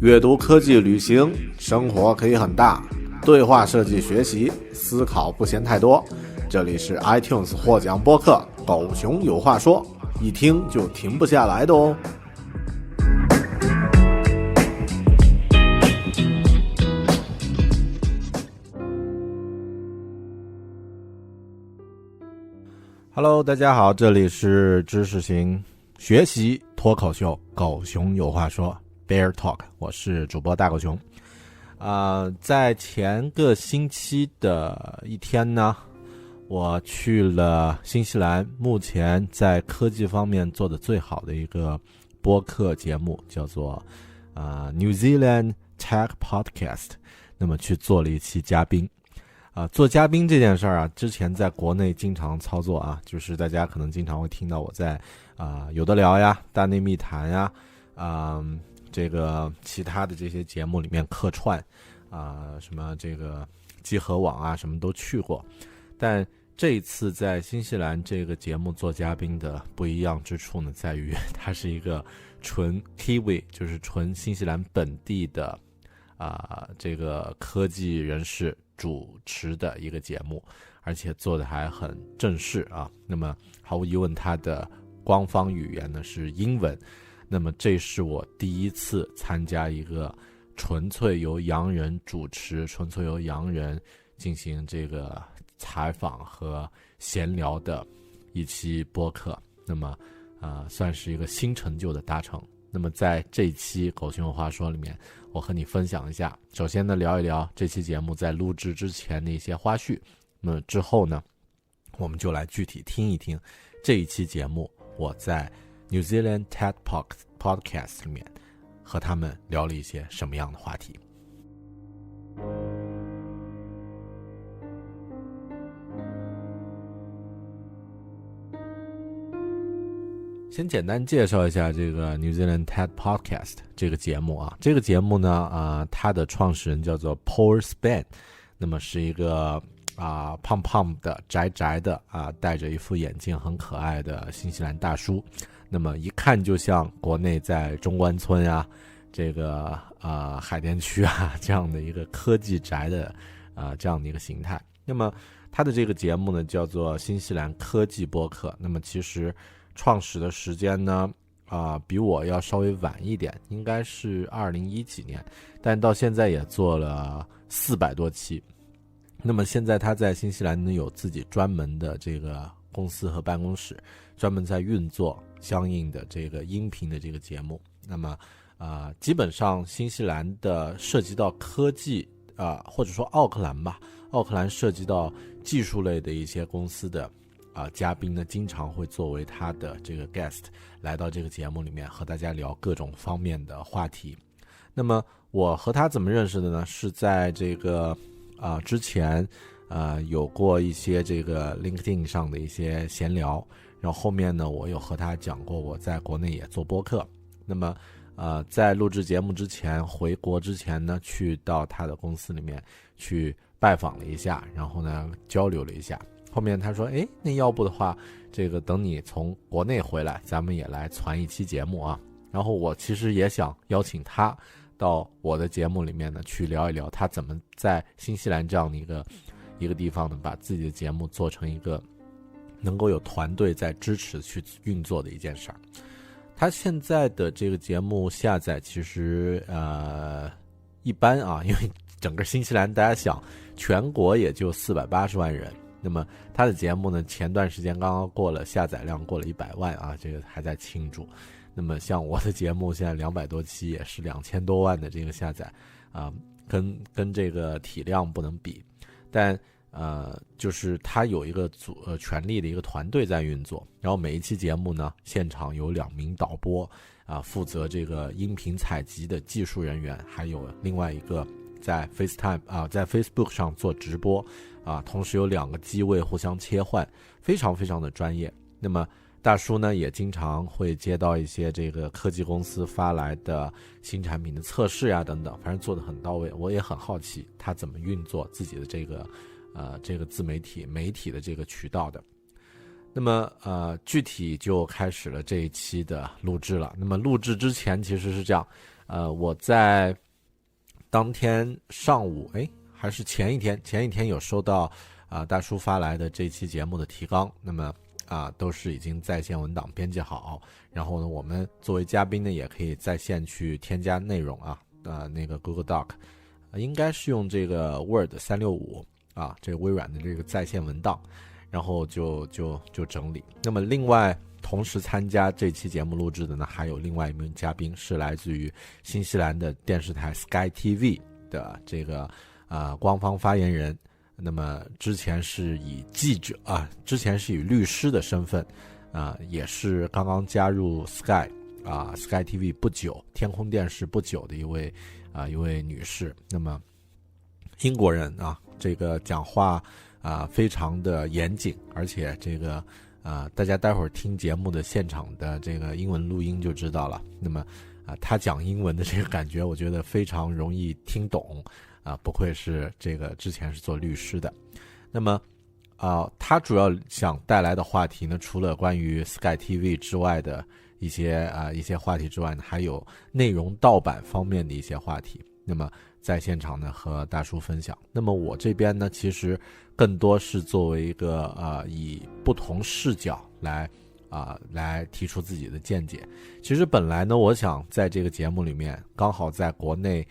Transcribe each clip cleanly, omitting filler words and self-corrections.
阅读、科技、旅行，生活可以很大。对话设计学习，思考不嫌太多。这里是 iTunes 获奖播客《狗熊有话说》，一听就停不下来的哦。Hello， 大家好，这里是知识型学习脱口秀《狗熊有话说》Bear Talk， 我是主播大狗熊。在前个星期的一天呢，我去了新西兰，目前在科技方面做的最好的一个播客节目，叫做New Zealand Tech Podcast。那么去做了一期嘉宾。做嘉宾这件事儿之前在国内经常操作就是大家可能经常会听到我在有的聊呀、大内密谈呀、这个其他的这些节目里面客串什么这个集合网什么都去过。但这一次在新西兰这个节目做嘉宾的不一样之处呢，在于它是一个纯 Kiwi， 就是纯新西兰本地的这个科技人士主持的一个节目，而且做的还很正式那么毫无疑问它的官方语言呢是英文。那么这是我第一次参加一个纯粹由洋人主持、纯粹由洋人进行这个采访和闲聊的一期播客。那么算是一个新成就的达成。那么在这一期狗熊有话说里面，我和你分享一下，首先呢聊一聊这期节目在录制之前的一些花絮。那么之后呢，我们就来具体听一听这一期节目我在 New Zealand Tech Podcast 里面和他们聊了一些什么样的话题。先简单介绍一下这个 New Zealand TED Podcast 这个节目这个节目呢它的创始人叫做 Paul 那么是一个胖胖的宅宅的戴着一副眼镜很可爱的新西兰大叔。那么一看就像国内在中关村这个海淀区这样的一个科技宅的这样的一个形态。那么他的这个节目呢叫做新西兰科技播客。那么其实创始的时间呢比我要稍微晚一点，应该是2010几年，但到现在也做了400多期。那么现在他在新西兰呢有自己专门的这个公司和办公室，专门在运作相应的这个音频的这个节目。那么基本上新西兰的涉及到科技或者说奥克兰涉及到技术类的一些公司的嘉宾呢，经常会作为他的这个 guest 来到这个节目里面和大家聊各种方面的话题。那么我和他怎么认识的呢？是在这个之前有过一些这个 LinkedIn 上的一些闲聊，然后后面呢我有和他讲过我在国内也做播客。那么在录制节目之前，回国之前呢，去到他的公司里面去拜访了一下，然后呢交流了一下。后面他说那要不的话，这个等你从国内回来，咱们也来传一期节目然后我其实也想邀请他到我的节目里面呢去聊一聊他怎么在新西兰这样的一个地方呢，把自己的节目做成一个能够有团队在支持去运作的一件事儿。他现在的这个节目下载其实一般因为整个新西兰大家想全国也就480万人。那么他的节目呢，前段时间刚刚过了下载量过了100万这个还在庆祝。那么像我的节目现在200多期也是2000多万的这个下载跟这个体量不能比。但就是他有一个权力的一个团队在运作，然后每一期节目呢，现场有2名导播负责这个音频采集的技术人员，还有另外一个在 FaceTime 在 Facebook 上做直播同时有2个机位互相切换，非常非常的专业。那么大叔呢也经常会接到一些这个科技公司发来的新产品的测试等等，反正做得很到位。我也很好奇他怎么运作自己的这个自媒体的这个渠道的。那么具体就开始了这一期的录制了。那么录制之前其实是这样我在当天上午还是前一天有收到大叔发来的这期节目的提纲，那么都是已经在线文档编辑好，然后呢我们作为嘉宾呢也可以在线去添加内容那个 Google Doc 应该是用这个 Word 365这个微软的这个在线文档，然后就整理。那么另外同时参加这期节目录制的呢还有另外一名嘉宾，是来自于新西兰的电视台 Sky TV 的这个官方发言人，那么之前是以记者之前是以律师的身份也是刚刚加入 Sky TV 不久，天空电视不久的一位女士。那么英国人这个讲话非常的严谨，而且这个大家待会儿听节目的现场的这个英文录音就知道了。那么他讲英文的这个感觉我觉得非常容易听懂不愧是这个之前是做律师的。那么他主要想带来的话题呢，除了关于 Sky TV 之外的一些话题之外呢，还有内容盗版方面的一些话题。那么在现场呢和大叔分享。那么我这边呢其实更多是作为一个以不同视角来提出自己的见解。其实本来呢我想在这个节目里面，刚好在国内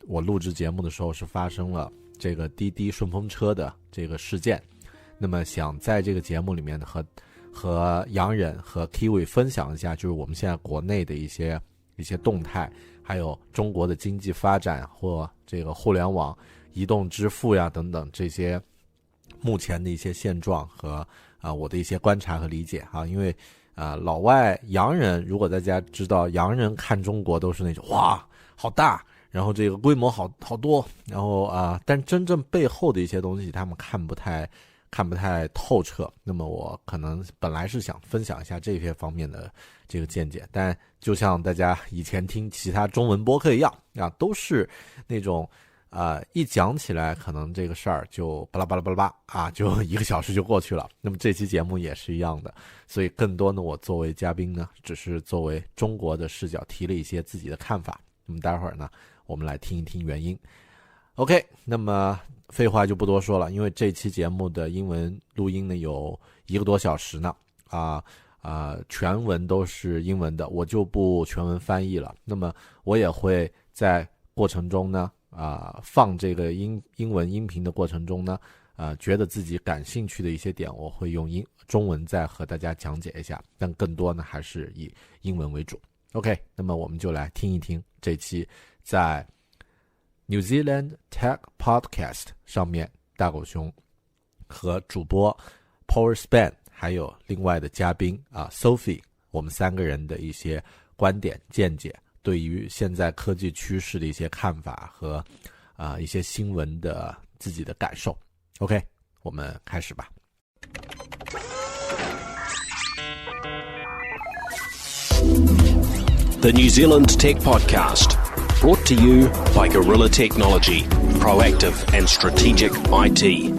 我录制节目的时候是发生了这个滴滴顺风车的这个事件，那么想在这个节目里面和洋人和 Kiwi 分享一下，就是我们现在国内的一些动态，还有中国的经济发展或这个互联网移动支付等等这些目前的一些现状和我的一些观察和理解因为老外洋人，如果大家知道洋人看中国都是那种哇好大，然后这个规模好多，然后但真正背后的一些东西他们看不太透彻。那么我可能本来是想分享一下这些方面的这个见解，但就像大家以前听其他中文播客一样都是那种一讲起来可能这个事儿就巴拉巴拉巴拉巴就1个小时就过去了。那么这期节目也是一样的，所以更多呢我作为嘉宾呢只是作为中国的视角提了一些自己的看法。那么待会儿呢我们来听一听原因。 OK， 那么废话就不多说了，因为这期节目的英文录音呢有1个多小时呢全文都是英文的，我就不全文翻译了。那么我也会在过程中呢放这个英文音频的过程中呢觉得自己感兴趣的一些点我会用中文再和大家讲解一下，但更多呢还是以英文为主。 OK， 那么我们就来听一听这期在 New Zealand Tech Podcast 上面大狗熊和主播 Paul 还有另外的嘉宾Sophie 我们3个人的一些观点见解，对于现在科技趋势的一些看法和一些新闻的自己的感受。 OK， 我们开始吧。The New Zealand Tech Podcast, brought to you by Guerrilla Technology, proactive and strategic IT.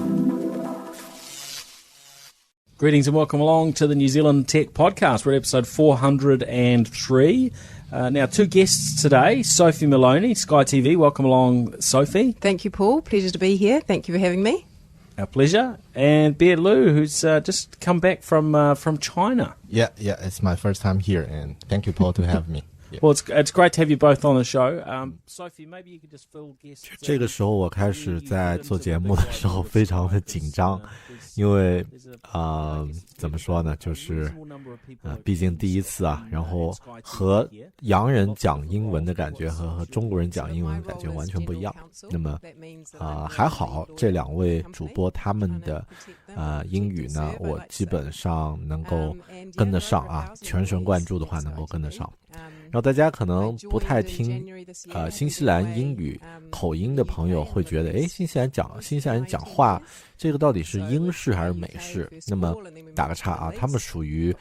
Greetings and welcome along to the New Zealand Tech Podcast. We're at episode 403. Now, 2 guests today, Sophie Maloney, Sky TV. Welcome along, Sophie. Thank you, Paul. Pleasure to be here. Thank you for having me. Our pleasure. And Bear Lu, who's just come back from China. Yeah, it's my first time here, and thank you, Paul, to have me. Yeah. Well, it's great to have you both on the show. Sophie, maybe you could just fill guests. 这个时候我开始在做节目的时候非常的紧张，因为怎么说呢，就是毕竟第一次然后和洋人讲英文的感觉和中国人讲英文的感觉完全不一样。那么还好这2位主播他们的英语呢我基本上能够跟得上全神贯注的话能够跟得上。然后大家可能不太听新西兰英语口音的朋友会觉得新西兰人讲话这个到底是英式还是美式。那么打个岔他们属于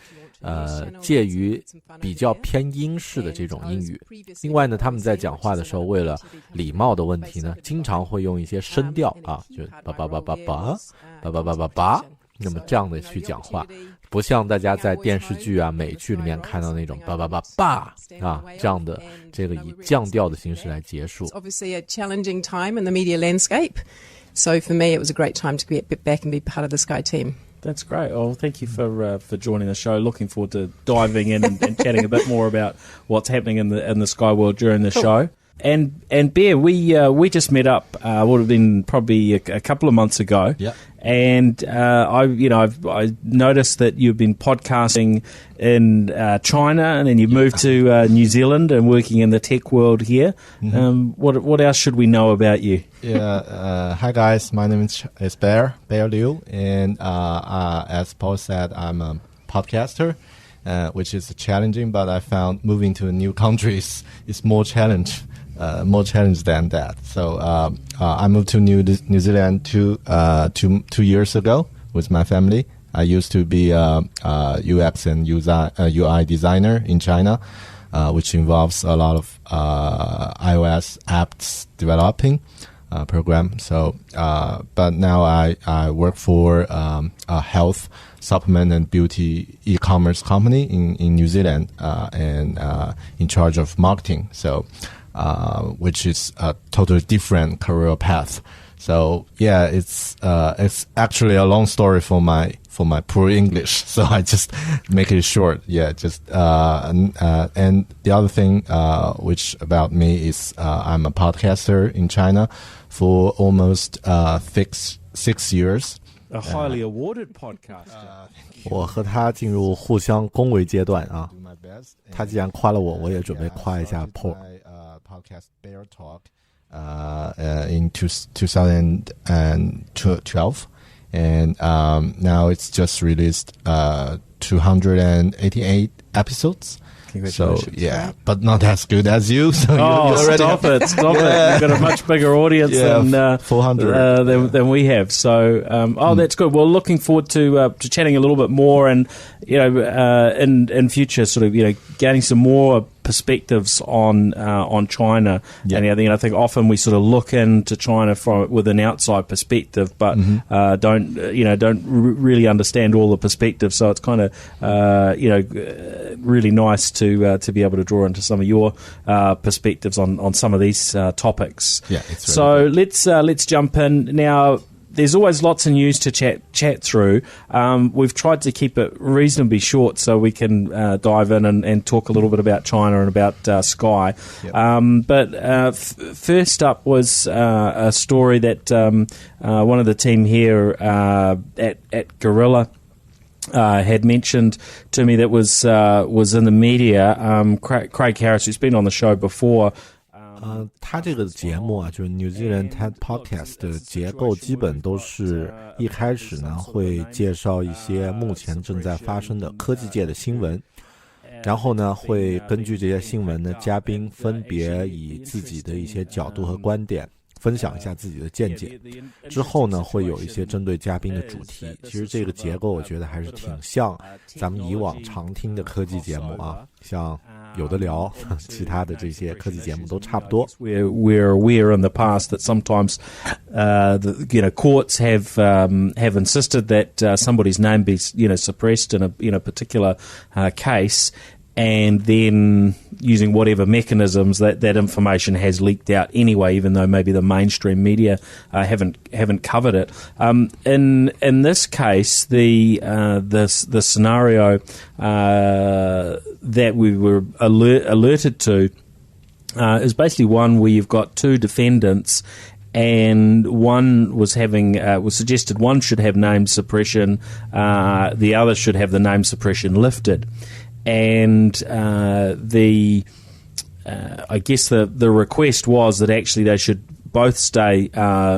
介于比较偏英式的这种英语。另外呢他们在讲话的时候为了礼貌的问题呢经常会用一些声调就叭叭叭叭叭叭叭叭叭叭，那么这样的去讲话不像大家在电视剧啊、美剧里面看到那种叭叭叭叭啊这样的这个以降调的形式来结束。It's obviously a challenging time in the media landscape. So for me, it was a great time to get back and be part of the Sky team. That's great. Well, thank you for joining the show. Looking forward to diving in and chatting a bit more about what's happening in the Sky world during the show. And Bear, we just met up. Would have been probably a couple of months ago. Yeah. And I noticed that you've been podcasting in China, and then you've moved to New Zealand and working in the tech world here. Mm-hmm. What else should we know about you? Yeah. Hi guys. My name is Bear Liu, and as Paul said, I'm a podcaster. Which is challenging, but I found moving to a new country is more challenge than that. So I moved to New Zealand two years ago with my family. I used to be a UX and UI designer in China, which involves a lot of iOS apps developing program. So, but now I work for a health supplement and beauty e-commerce company in New Zealand, and in charge of marketing. So, which is a totally different career path. So yeah, it's actually a long story for my poor English. So I just make it short. Yeah, and the other thing, which about me is, I'm a podcaster in China for almost 6 years. A highly awarded podcaster. 我和他进入互相恭维阶段啊。他既然夸了我，我也准备夸一下 Paul。Podcast Bear Talk in 2012, and now it's just released 288 episodes. So yeah, but not as good as you. So you already stop it! You've got a much bigger audience than 400 than we have. So that's good. Well, looking forward to chatting a little bit more, and in future, sort of gaining some more perspectives on China. Yeah. And I think often we sort of look into China with an outside perspective, but don't really understand all the perspectives. So it's kind of really nice to be able to draw into some of your perspectives on some of these topics. Yeah, it's so let's jump in now. There's always lots of news to chat through. We've tried to keep it reasonably short so we can dive in and talk a little bit about China and about Sky. Yep. But first up was a story that one of the team here at Gorilla had mentioned to me that was in the media. Craig Harris, who's been on the show before. 他这个节目啊，就是 New Zealand TED Podcast 的结构基本都是一开始呢会介绍一些目前正在发生的科技界的新闻，然后呢会根据这些新闻呢，嘉宾分别以自己的一些角度和观点分享一下自己的见解，之后呢会有一些针对嘉宾的主题。其实这个结构我觉得还是挺像咱们以往常听的科技节目啊，像有的聊，其他的这些科技节目都差不多。We're aware in the past that sometimes, courts have insisted that somebody's name be suppressed in a particular case. And then using whatever mechanisms that information has leaked out anyway, even though maybe the mainstream media haven't covered it. In this case, the scenario that we were alerted to is basically one where you've got two defendants. And one was suggested one should have name suppression, the other should have the name suppression lifted. And I guess the request was that actually they should both stay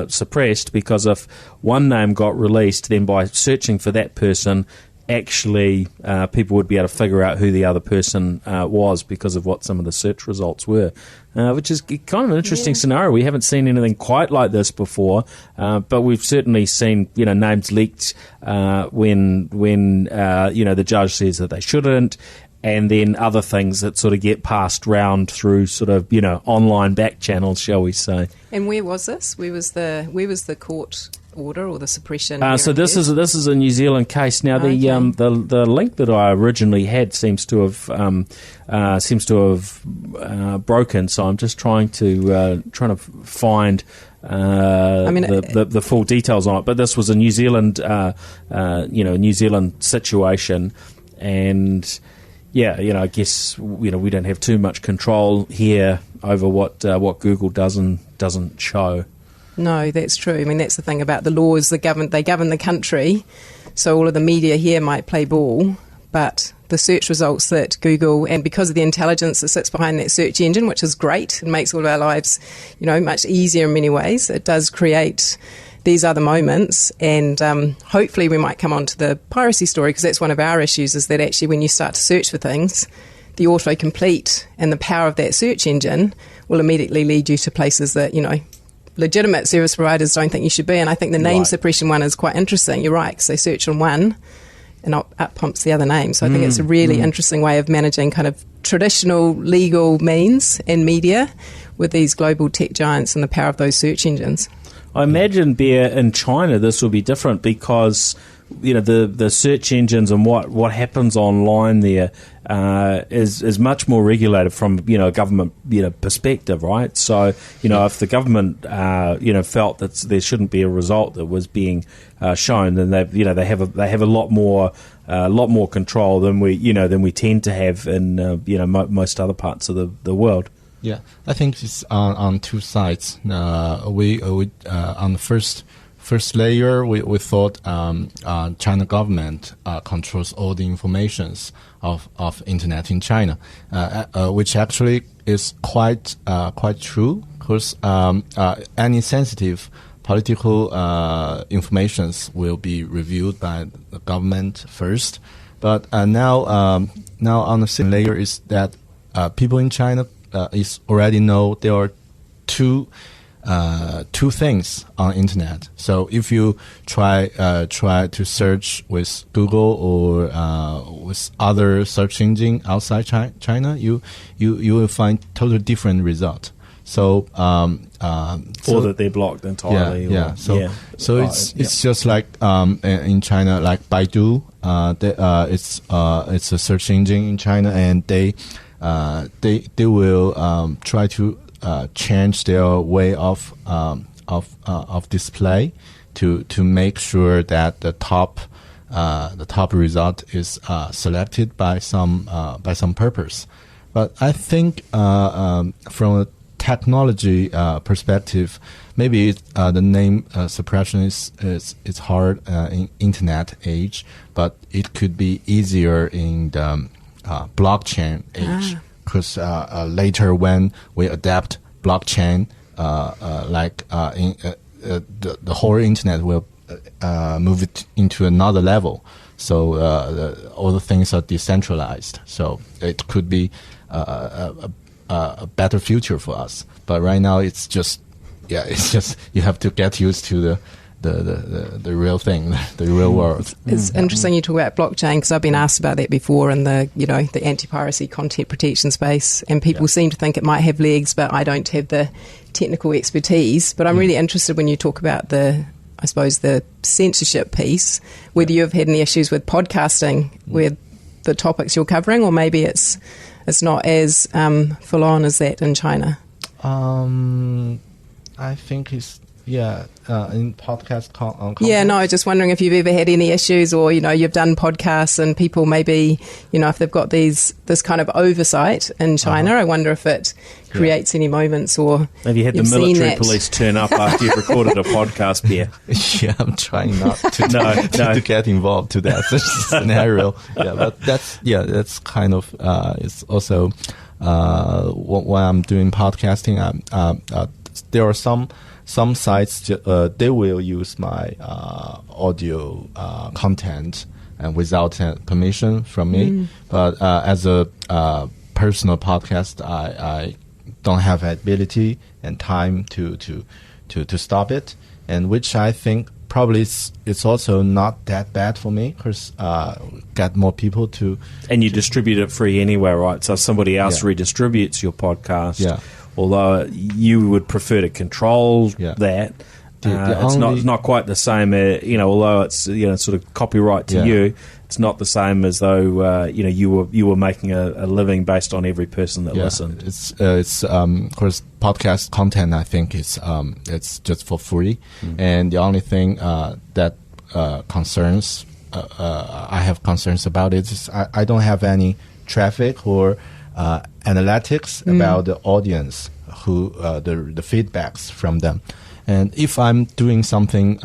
suppressed, because if one name got released, then by searching for that person, actually people would be able to figure out who the other person was because of what some of the search results were, which is kind of an interesting scenario. We haven't seen anything quite like this before, but we've certainly seen names leaked when the judge says that they shouldn't, and then other things that sort of get passed round through sort of online back channels, shall we say. And where was this? Where was the court order or the suppression. So this is a New Zealand case. Now Okay. the link that I originally had seems to have broken. So I'm just trying to find the full details on it. But this was a New Zealand New Zealand situation, and I guess we don't have too much control here over what Google does and doesn't show. No, that's true. I mean, that's the thing about the laws. They govern the country, so all of the media here might play ball, but the search results that Google, and because of the intelligence that sits behind that search engine, which is great, it makes all of our lives, much easier in many ways. It does create these other moments, and hopefully we might come on to the piracy story, because that's one of our issues, is that actually when you start to search for things, the autocomplete and the power of that search engine will immediately lead you to places that, legitimate service providers don't think you should be. And I think the name suppression one is quite interesting. You're right, because they search on one and up pumps the other name. So I think it's a really interesting way of managing kind of traditional legal means and media with these global tech giants and the power of those search engines. I imagine, Bear, in China this will be different, because the search engines and what happens online there is much more regulated from a government perspective, right? So if the government felt that there shouldn't be a result that was being shown, then they have a lot more control than we tend to have in most other parts of the world. Yeah, I think it's on two sides. We on the first layer, we thought China government controls all the informations of internet in China, which actually is quite true, because any sensitive political informations will be reviewed by the government first. But now on the second layer is that people in China is already know there are two things on internet. So if you try to search with Google or with other search engine outside China, you will find totally different result. So or that they're blocked entirely. So it's just like in China, like Baidu. It's a search engine in China, and they will try to change their way of display to make sure that the top result is selected by some purpose. But I think from a technology perspective, maybe the name suppression is hard in internet age, but it could be easier in the blockchain age, because later when we adapt blockchain, the whole internet will move it into another level. So all the things are decentralized. So it could be a better future for us. But right now it's just you have to get used to the real thing, the real world. It's interesting you talk about blockchain, because I've been asked about that before in the anti-piracy content protection space, and people seem to think it might have legs, but I don't have the technical expertise. But I'm really interested when you talk about the censorship piece, whether you've had any issues with podcasting with the topics you're covering, or maybe it's not as full on as that in China. I think it's in podcast I was just wondering if you've ever had any issues, or you've done podcasts and people maybe if they've got this kind of oversight in China, I wonder if it creates any moments, or have you had the military police turn up after you've recorded a podcast, Pierre? Yeah, I'm trying not to to get involved to that scenario. But that's kind of it's also when I'm doing podcasting, there are some sites they will use my audio content and without permission from me. But as a personal podcast, I don't have ability and time to stop it, and which I think probably it's also not that bad for me, because get more people to. And you distribute it free anyway, right? So if somebody else redistributes your podcast. Yeah. Although you would prefer to control that, It's not quite the same, although it's sort of copyright to you. It's not the same as though you were making a living based on every person that listened. It's of course podcast content. I think it's just for free, and the only thing that concerns I have concerns about it is I don't have any traffic or analytics about the audience who the feedbacks from them, and if I'm doing something.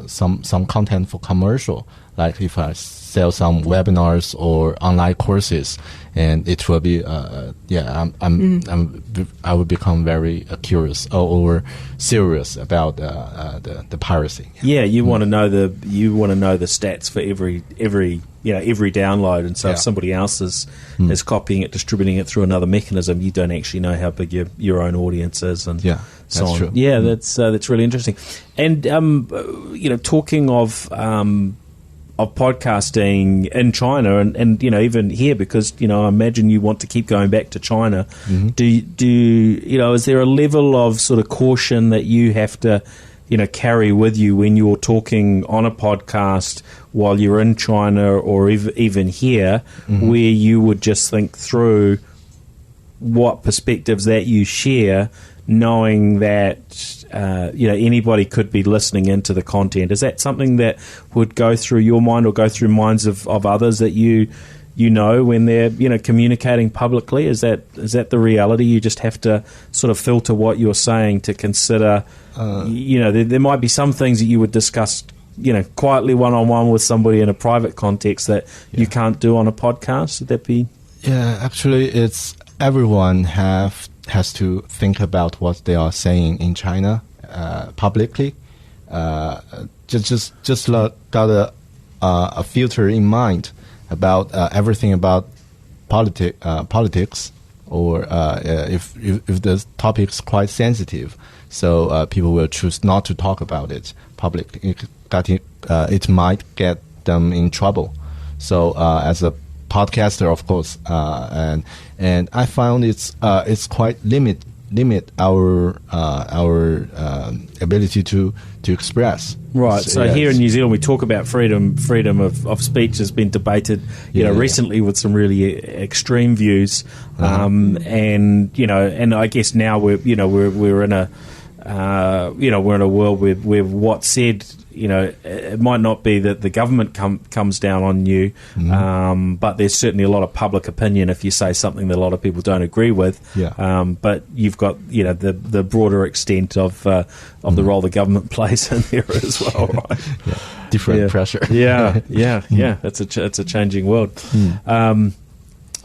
Some content for commercial, like if I sell some webinars or online courses, and it will be I will become very curious or serious about the piracy. Yeah, you want to know the stats for every download, and so if somebody else is copying it, distributing it through another mechanism, you don't actually know how big your own audience is, and so on. True. Yeah, that's really interesting. And talking of podcasting in China and even here, because I imagine you want to keep going back to China. Is there a level of sort of caution that you have to carry with you when you're talking on a podcast while you're in China or even here, where you would just think through what perspectives that you share, knowing that anybody could be listening into the content? Is that something that would go through your mind or go through minds of others that you when they're communicating publicly? Is that the reality? You just have to sort of filter what you're saying to consider. There might be some things that you would discuss quietly one-on-one with somebody in a private context that you can't do on a podcast. Would that be? Yeah, actually, it's everyone has to think about what they are saying in China publicly. Just got a filter in mind about everything about politics, or if the topic is quite sensitive, so people will choose not to talk about it publicly. It might get them in trouble. So as a podcaster, of course, and I found it's quite limit our ability to express. Right. So here in New Zealand, we talk about freedom of speech has been debated, recently with some really extreme views, and I guess now we're in a world where what's said. It might not be that the government comes down on you, but there's certainly a lot of public opinion if you say something that a lot of people don't agree with. But you've got the broader extent of the role the government plays in there as well, right? Different pressure. It's a changing world.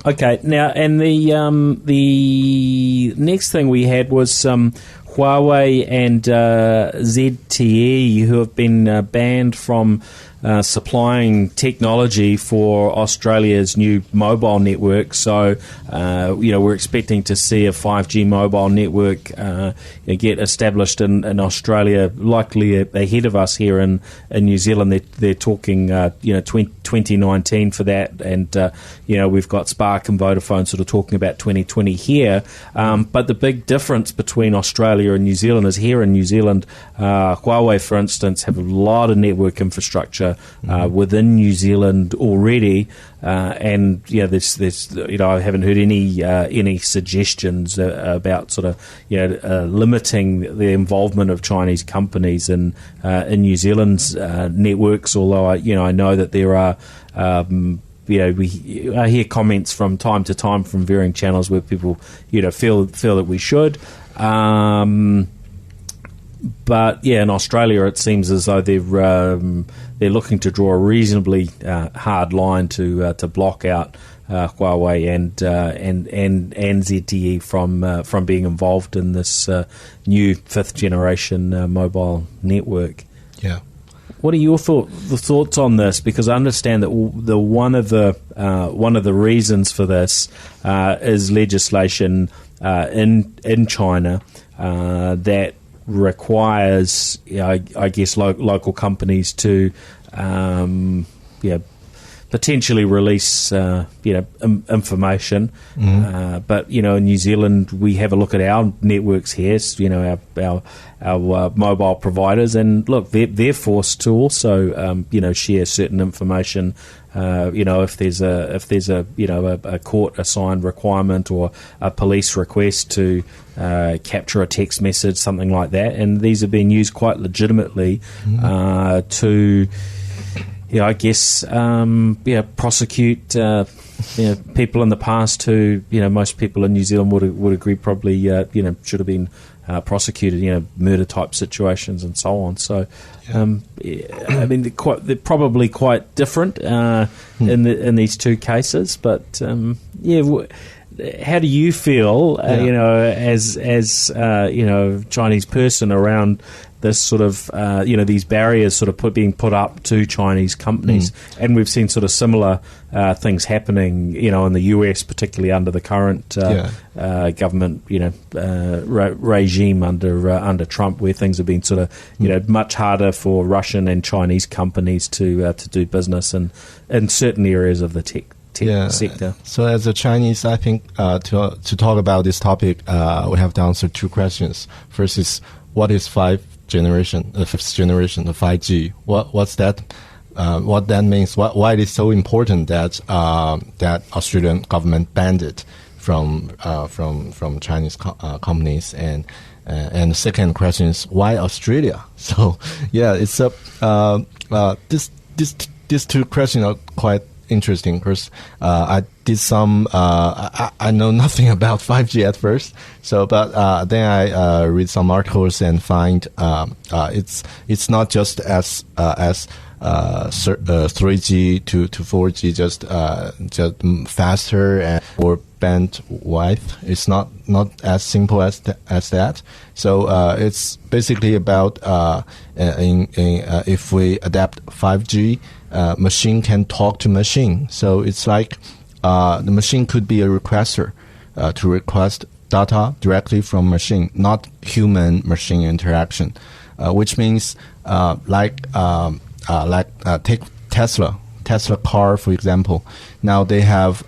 Okay, now, and the next thing we had was Huawei and ZTE, who have been banned from supplying technology for Australia's new mobile network. So, we're expecting to see a 5G mobile network get established in Australia, likely ahead of us here in New Zealand. They're talking, 2019 for that, and we've got Spark and Vodafone sort of talking about 2020 here. But the big difference between Australia and New Zealand is here in New Zealand, Huawei, for instance, have a lot of network infrastructure within New Zealand already, and there's I haven't heard any suggestions about sort of limiting the involvement of Chinese companies in New Zealand's networks. Although I know that there are. I hear comments from time to time from varying channels where people feel that we should. But in Australia, it seems as though they're looking to draw a reasonably hard line to block out Huawei and ZTE from being involved in this new fifth generation mobile network. Yeah. What are your thoughts on this? Because I understand that one of the reasons for this is legislation in China that requires, I guess, local companies to potentially release, information. But in New Zealand, we have a look at our networks here. Our mobile providers, and look, they're forced to also, share certain information. If there's a court assigned requirement or a police request to capture a text message, something like that, and these are being used quite legitimately to. I guess prosecute people in the past who most people in New Zealand would agree probably should have been prosecuted, murder type situations and so on. So they're probably quite different in these two cases. But how do you feel as Chinese person around this sort of, these barriers sort of being put up to Chinese companies? And we've seen sort of similar things happening, in the US, particularly under the current government, regime under Trump, where things have been sort of, much harder for Russian and Chinese companies to do business in certain areas of the tech sector. So as a Chinese, I think to talk about this topic, we have to answer two questions. First is, what is fifth generation, the 5G? What's that? What that means? Why it is so important that that Australian government banned it from Chinese companies? And the second question is, why Australia? So it's these two questions are quite interesting. First, I did some. I know nothing about 5G at first. But then I read some articles and find it's not just as 3G to 4G, just faster and more bandwidth. It's not as simple as that. So it's basically about if we adapt 5G. Machine can talk to machine. So it's like the machine could be a requester to request data directly from machine, not human-machine interaction, which means take Tesla car, for example. Now they have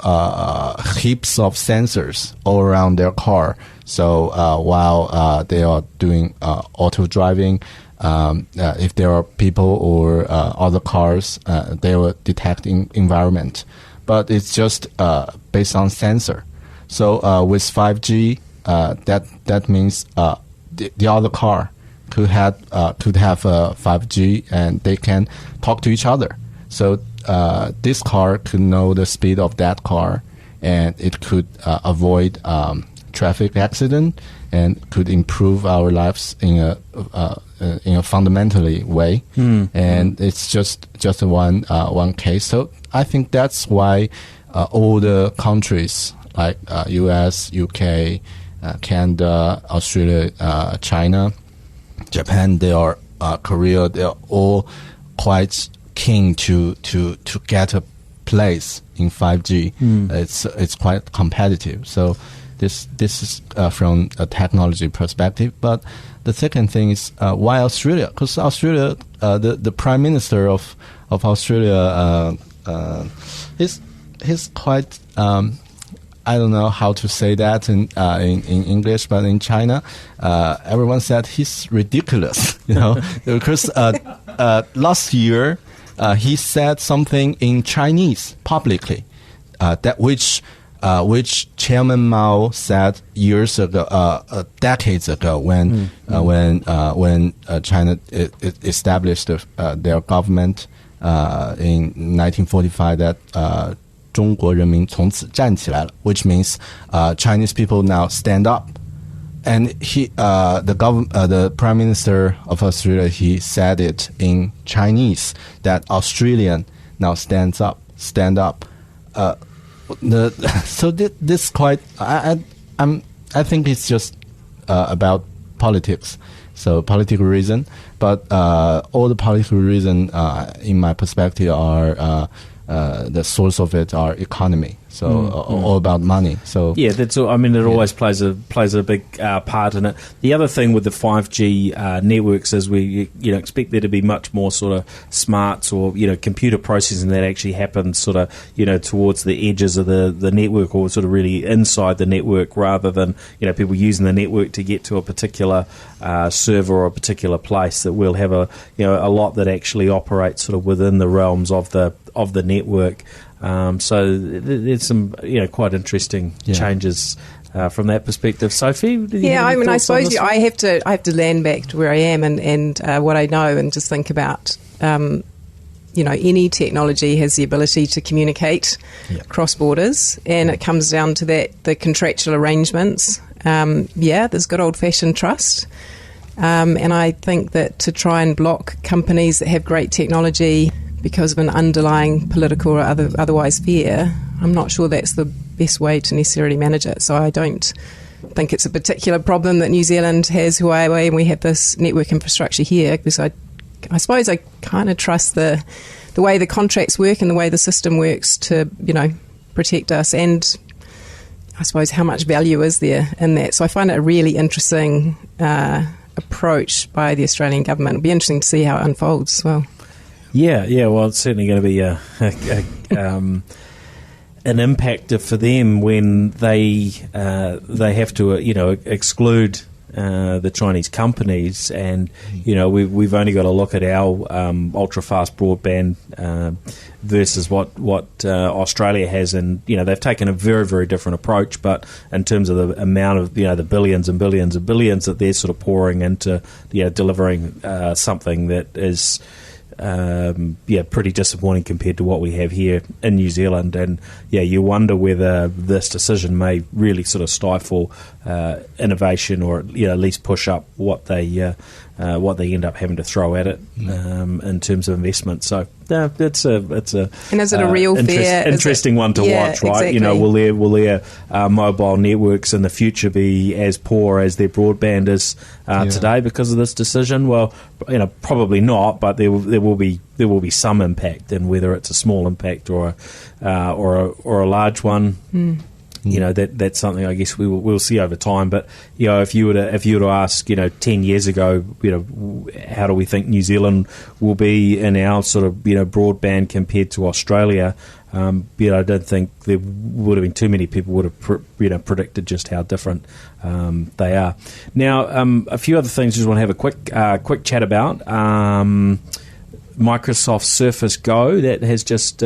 heaps of sensors all around their car. So while they are doing auto driving, if there are people or other cars, they will detect environment. But it's just based on sensor. So with 5G, that means the other car could have 5G and they can talk to each other. So this car could know the speed of that car, and it could avoid traffic accident and could improve our lives in a fundamentally way. And it's just one case. So I think that's why all the countries like US, UK, Canada, Australia, China, Japan, Korea, they are all quite keen to get a place in 5G. It's quite competitive. So this is from a technology perspective. But the second thing is why Australia? Because Australia, the Prime Minister of Australia, he's quite. I don't know how to say that in English, but in China, everyone said he's ridiculous, because last year he said something in Chinese publicly, that which Chairman Mao said years ago, decades ago, when China established their government in 1945, that 中国人民从此站起来了, which means Chinese people now stand up. And the Prime Minister of Australia, he said it in Chinese, that Australian now stand up. So this quite, I think it's just about politics. So political reason, but all the political reason, in my perspective, are the source of it are economy. So all about money. So yeah, that's all. I mean, it always plays a big part in it. The other thing with the 5G networks is we expect there to be much more sort of smarts or computer processing that actually happens sort of towards the edges of the network, or sort of really inside the network, rather than people using the network to get to a particular server or a particular place. That we'll have a lot that actually operates sort of within the realms of the network. So there's some quite interesting changes from that perspective. Sophie, I suppose I have to land back to where I am and what I know, and just think about any technology has the ability to communicate across borders, and it comes down to the contractual arrangements. There's good old-fashioned trust. And I think that to try and block companies that have great technology because of an underlying political or otherwise fear, I'm not sure that's the best way to necessarily manage it. So I don't think it's a particular problem that New Zealand has Huawei and we have this network infrastructure here, because I suppose I kind of trust the way the contracts work and the way the system works to, protect us, and I suppose how much value is there in that. So I find it a really interesting approach by the Australian government. It'll be interesting to see how it unfolds as well. Yeah. Well, it's certainly going to be an impact for them when they have to exclude the Chinese companies, and we've only got to look at our ultra fast broadband versus what Australia has, and they've taken a very, very different approach. But in terms of the amount of the billions and billions and billions that they're sort of pouring into delivering something that is pretty disappointing compared to what we have here in New Zealand. And you wonder whether this decision may really sort of stifle innovation, or at least push up what they end up having to throw at it in terms of investment. So it's a and is it a real interesting one to watch, right? Exactly. Will their mobile networks in the future be as poor as their broadband is today because of this decision? Well, probably not, but there will be some impact, and whether it's a small impact or a large one. That's something I guess we'll see over time. But if you were to ask 10 years ago, how do we think New Zealand will be in our sort of broadband compared to Australia? I don't think there would have been too many people would have predicted just how different they are. Now, a few other things I just want to have a quick chat about. Microsoft Surface Go, that has just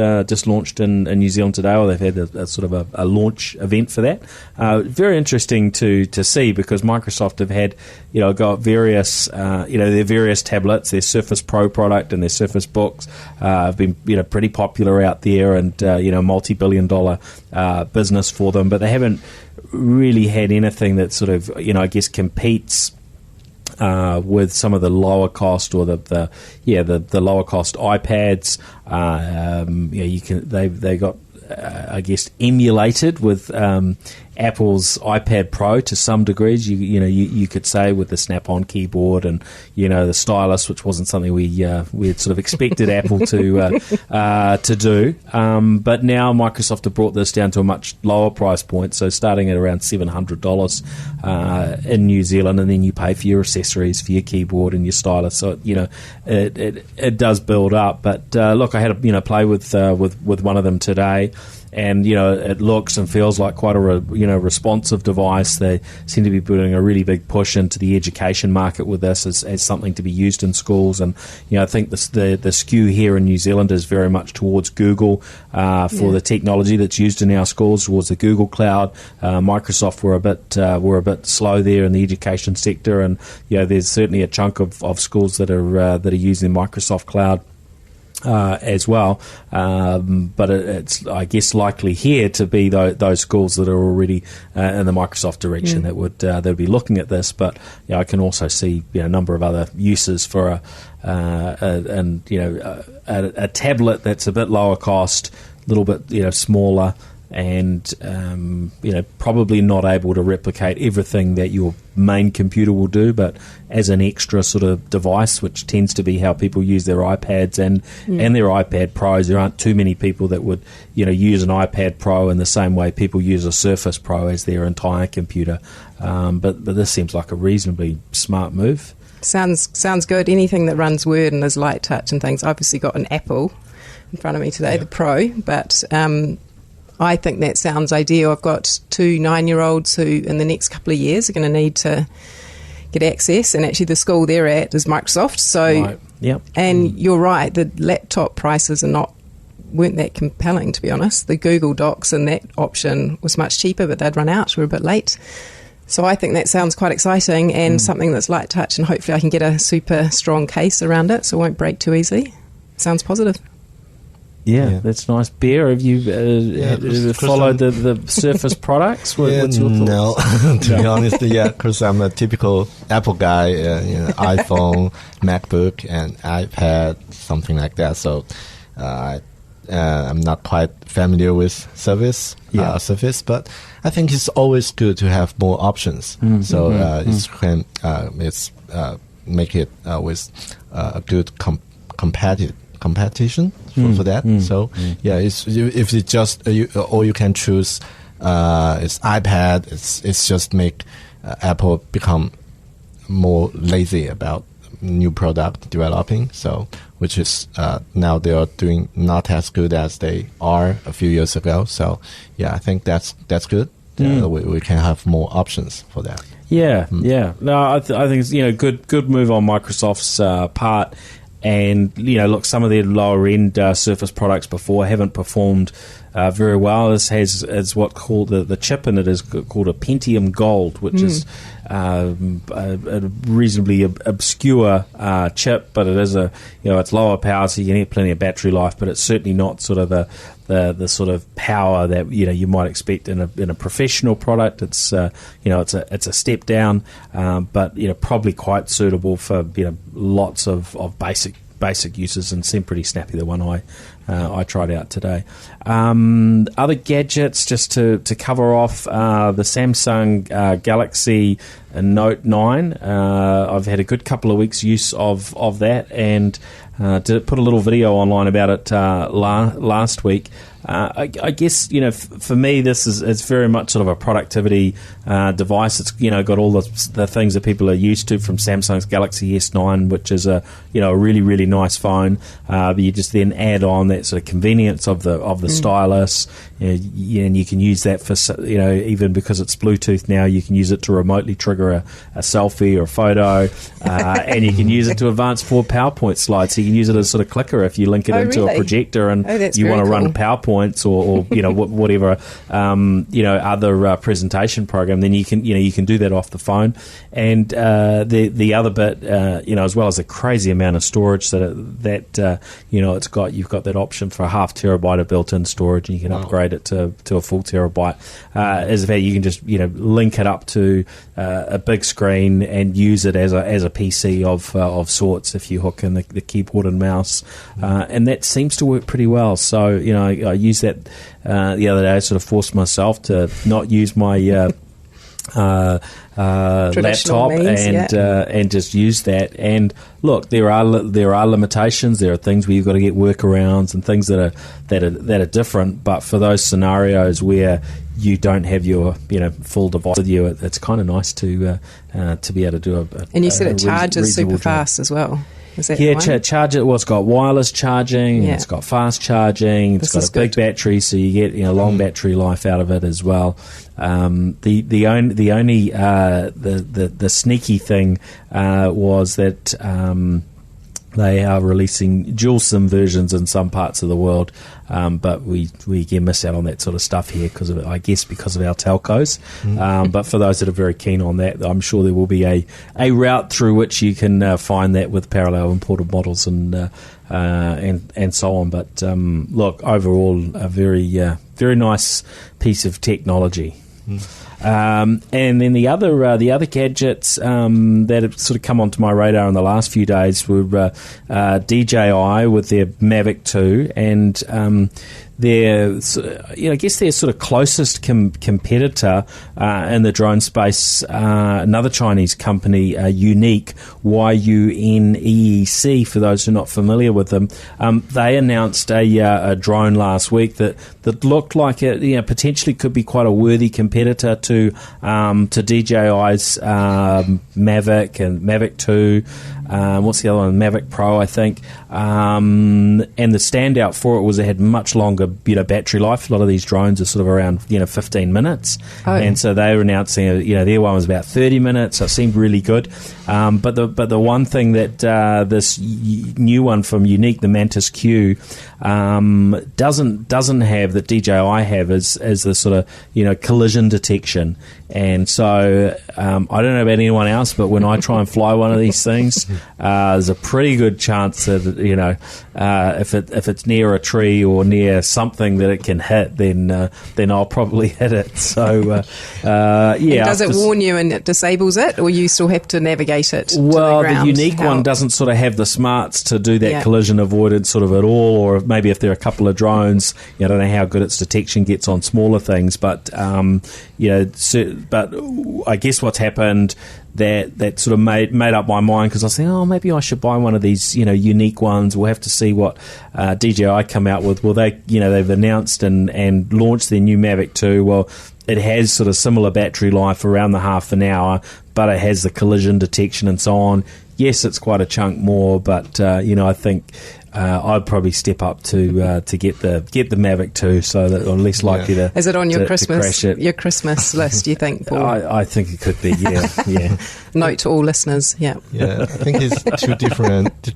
launched in New Zealand today, or they've had a sort of a launch event for that. Very interesting to see, because Microsoft have had got various their various tablets, their Surface Pro product and their Surface Books have been pretty popular out there, and multi-billion-dollar business for them, but they haven't really had anything that sort of I guess competes with some of the lower cost, or the lower cost iPads. They got I guess emulated with Apple's iPad Pro to some degrees. You could say, with the snap-on keyboard and the stylus, which wasn't something we had sort of expected Apple to do. But now Microsoft have brought this down to a much lower price point, so starting at around $700 in New Zealand, and then you pay for your accessories, for your keyboard and your stylus. So it does build up. But look, I had a play with one of them today. And it looks and feels like quite a responsive device. They seem to be putting a really big push into the education market with this as something to be used in schools. And I think the skew here in New Zealand is very much towards Google for the technology that's used in our schools, towards the Google Cloud. Microsoft were a bit slow there in the education sector, and there's certainly a chunk of schools that are using Microsoft Cloud as well, but it's I guess likely here to be those schools that are already in the Microsoft direction that would be looking at this. But I can also see a number of other uses for a tablet that's a bit lower cost, a little bit smaller. and probably not able to replicate everything that your main computer will do, but as an extra sort of device, which tends to be how people use their iPads and their iPad Pros. There aren't too many people that would use an iPad Pro in the same way people use a Surface Pro as their entire computer. But this seems like a reasonably smart move. Sounds good. Anything that runs Word and is light touch and things. I've obviously got an Apple in front of me today, the Pro, but I think that sounds ideal. I've got 2 9-year-olds who in the next couple of years are going to need to get access, and actually the school they're at is Microsoft. So, right. Yep. And you're right, the laptop prices weren't that compelling, to be honest. The Google Docs and that option was much cheaper, but they'd run out. We're a bit late. So I think that sounds quite exciting, and something that's light touch, and hopefully I can get a super strong case around it so it won't break too easily. Sounds positive. Yeah, that's nice. Bear, have you followed the Surface products? What's your thoughts? No, to be honest, because I'm a typical Apple guy, iPhone, MacBook, and iPad, something like that. So I'm not quite familiar with Surface, but I think it's always good to have more options. So it's make it with a good competition for that. So if it's just all you can choose is iPad, it's just make Apple become more lazy about new product developing. So which is now they are doing not as good as they are a few years ago. So I think that's good. We can have more options for that. Yeah. No, I think it's good move on Microsoft's part. And, look, some of their lower-end Surface products before haven't performed very well. This has what's called the chip in it is called a Pentium Gold, which is a reasonably obscure chip, but it is it's lower power, so you can get plenty of battery life, but it's certainly not sort of the sort of power that you might expect in a professional product. It's it's a step down, but probably quite suitable for lots of basic uses, and seemed pretty snappy, the one I tried out today. Other gadgets, just to cover off, the Samsung Galaxy Note 9. I've had a good couple of weeks use of that, and to put a little video online about it last week. I guess for me this is very much sort of a productivity device. It's got all the things that people are used to from Samsung's Galaxy S9, which is a really, really nice phone. But you just then add on that sort of convenience of the stylus, and you can use that for even because it's Bluetooth now, you can use it to remotely trigger a selfie or a photo, and you can use it to advance forward PowerPoint slides. So you can use it as a sort of clicker if you link it into a projector and you want to run a PowerPoint or whatever other presentation program. Then you can do that off the phone. And the other bit, as well as a crazy amount of storage that it's got. You've got that option for a 0.5 terabyte of built-in storage, and you can upgrade it to a full terabyte. As of that, you can just link it up to a big screen and use it as a PC of sorts if you hook in the keyboard and mouse, and that seems to work pretty well. So I used that the other day. I sort of forced myself to not use my laptop and just use that. And look, there are limitations. There are things where you've got to get workarounds and things that are different. But for those scenarios where you don't have your full device with you, it's kind of nice to be able to do and you said it charges super fast as well. Charge it. Well, it's got wireless charging. It's got fast charging. It's got a big battery, so you get long battery life out of it as well. The sneaky thing was that they are releasing dual SIM versions in some parts of the world, but we again miss out on that sort of stuff here because of our telcos. But for those that are very keen on that, I'm sure there will be a route through which you can find that with parallel imported models and so on. But look, overall, a very nice piece of technology. And then the other gadgets that have sort of come onto my radar in the last few days were DJI with their Mavic 2 and I guess their sort of closest competitor in the drone space, another Chinese company, Unique, YUNEEC, for those who are not familiar with them. They announced a drone last week that looked like it, potentially could be quite a worthy competitor to DJI's Mavic and Mavic 2. What's the other one? Mavic Pro, I think. And the standout for it was it had much longer, battery life. A lot of these drones are sort of around, 15 minutes. Oh. And so they were announcing, their one was about 30 minutes. So it seemed really good. But the one thing that this new one from Unique, the Mantis Q, doesn't have, that DJI have, is the sort of, collision detection. And so I don't know about anyone else, but when I try and fly one of these things, there's a pretty good chance that if it's near a tree or near something that it can hit, then I'll probably hit it. So does it warn you and it disables it, or you still have to navigate it? Well, to the ground? Unique one doesn't sort of have the smarts to do that Yeah. collision avoidance sort of at all, or maybe if there are a couple of drones, I don't know how good its detection gets on smaller things, but but I guess what's happened that sort of made up my mind, because I was thinking, maybe I should buy one of these, Unique ones. We'll have to see what DJI come out with. Well, they've announced and launched their new Mavic 2. Well, it has sort of similar battery life, around the half an hour, but it has the collision detection and so on. Yes, it's quite a chunk more, but I think I'd probably step up to get the Mavic 2, so that I'm less likely to. Is it on your to Christmas crash it. your Christmas list? Do you think, Paul? I think it could be. Yeah. Note to all listeners. Yeah. Yeah, I think it's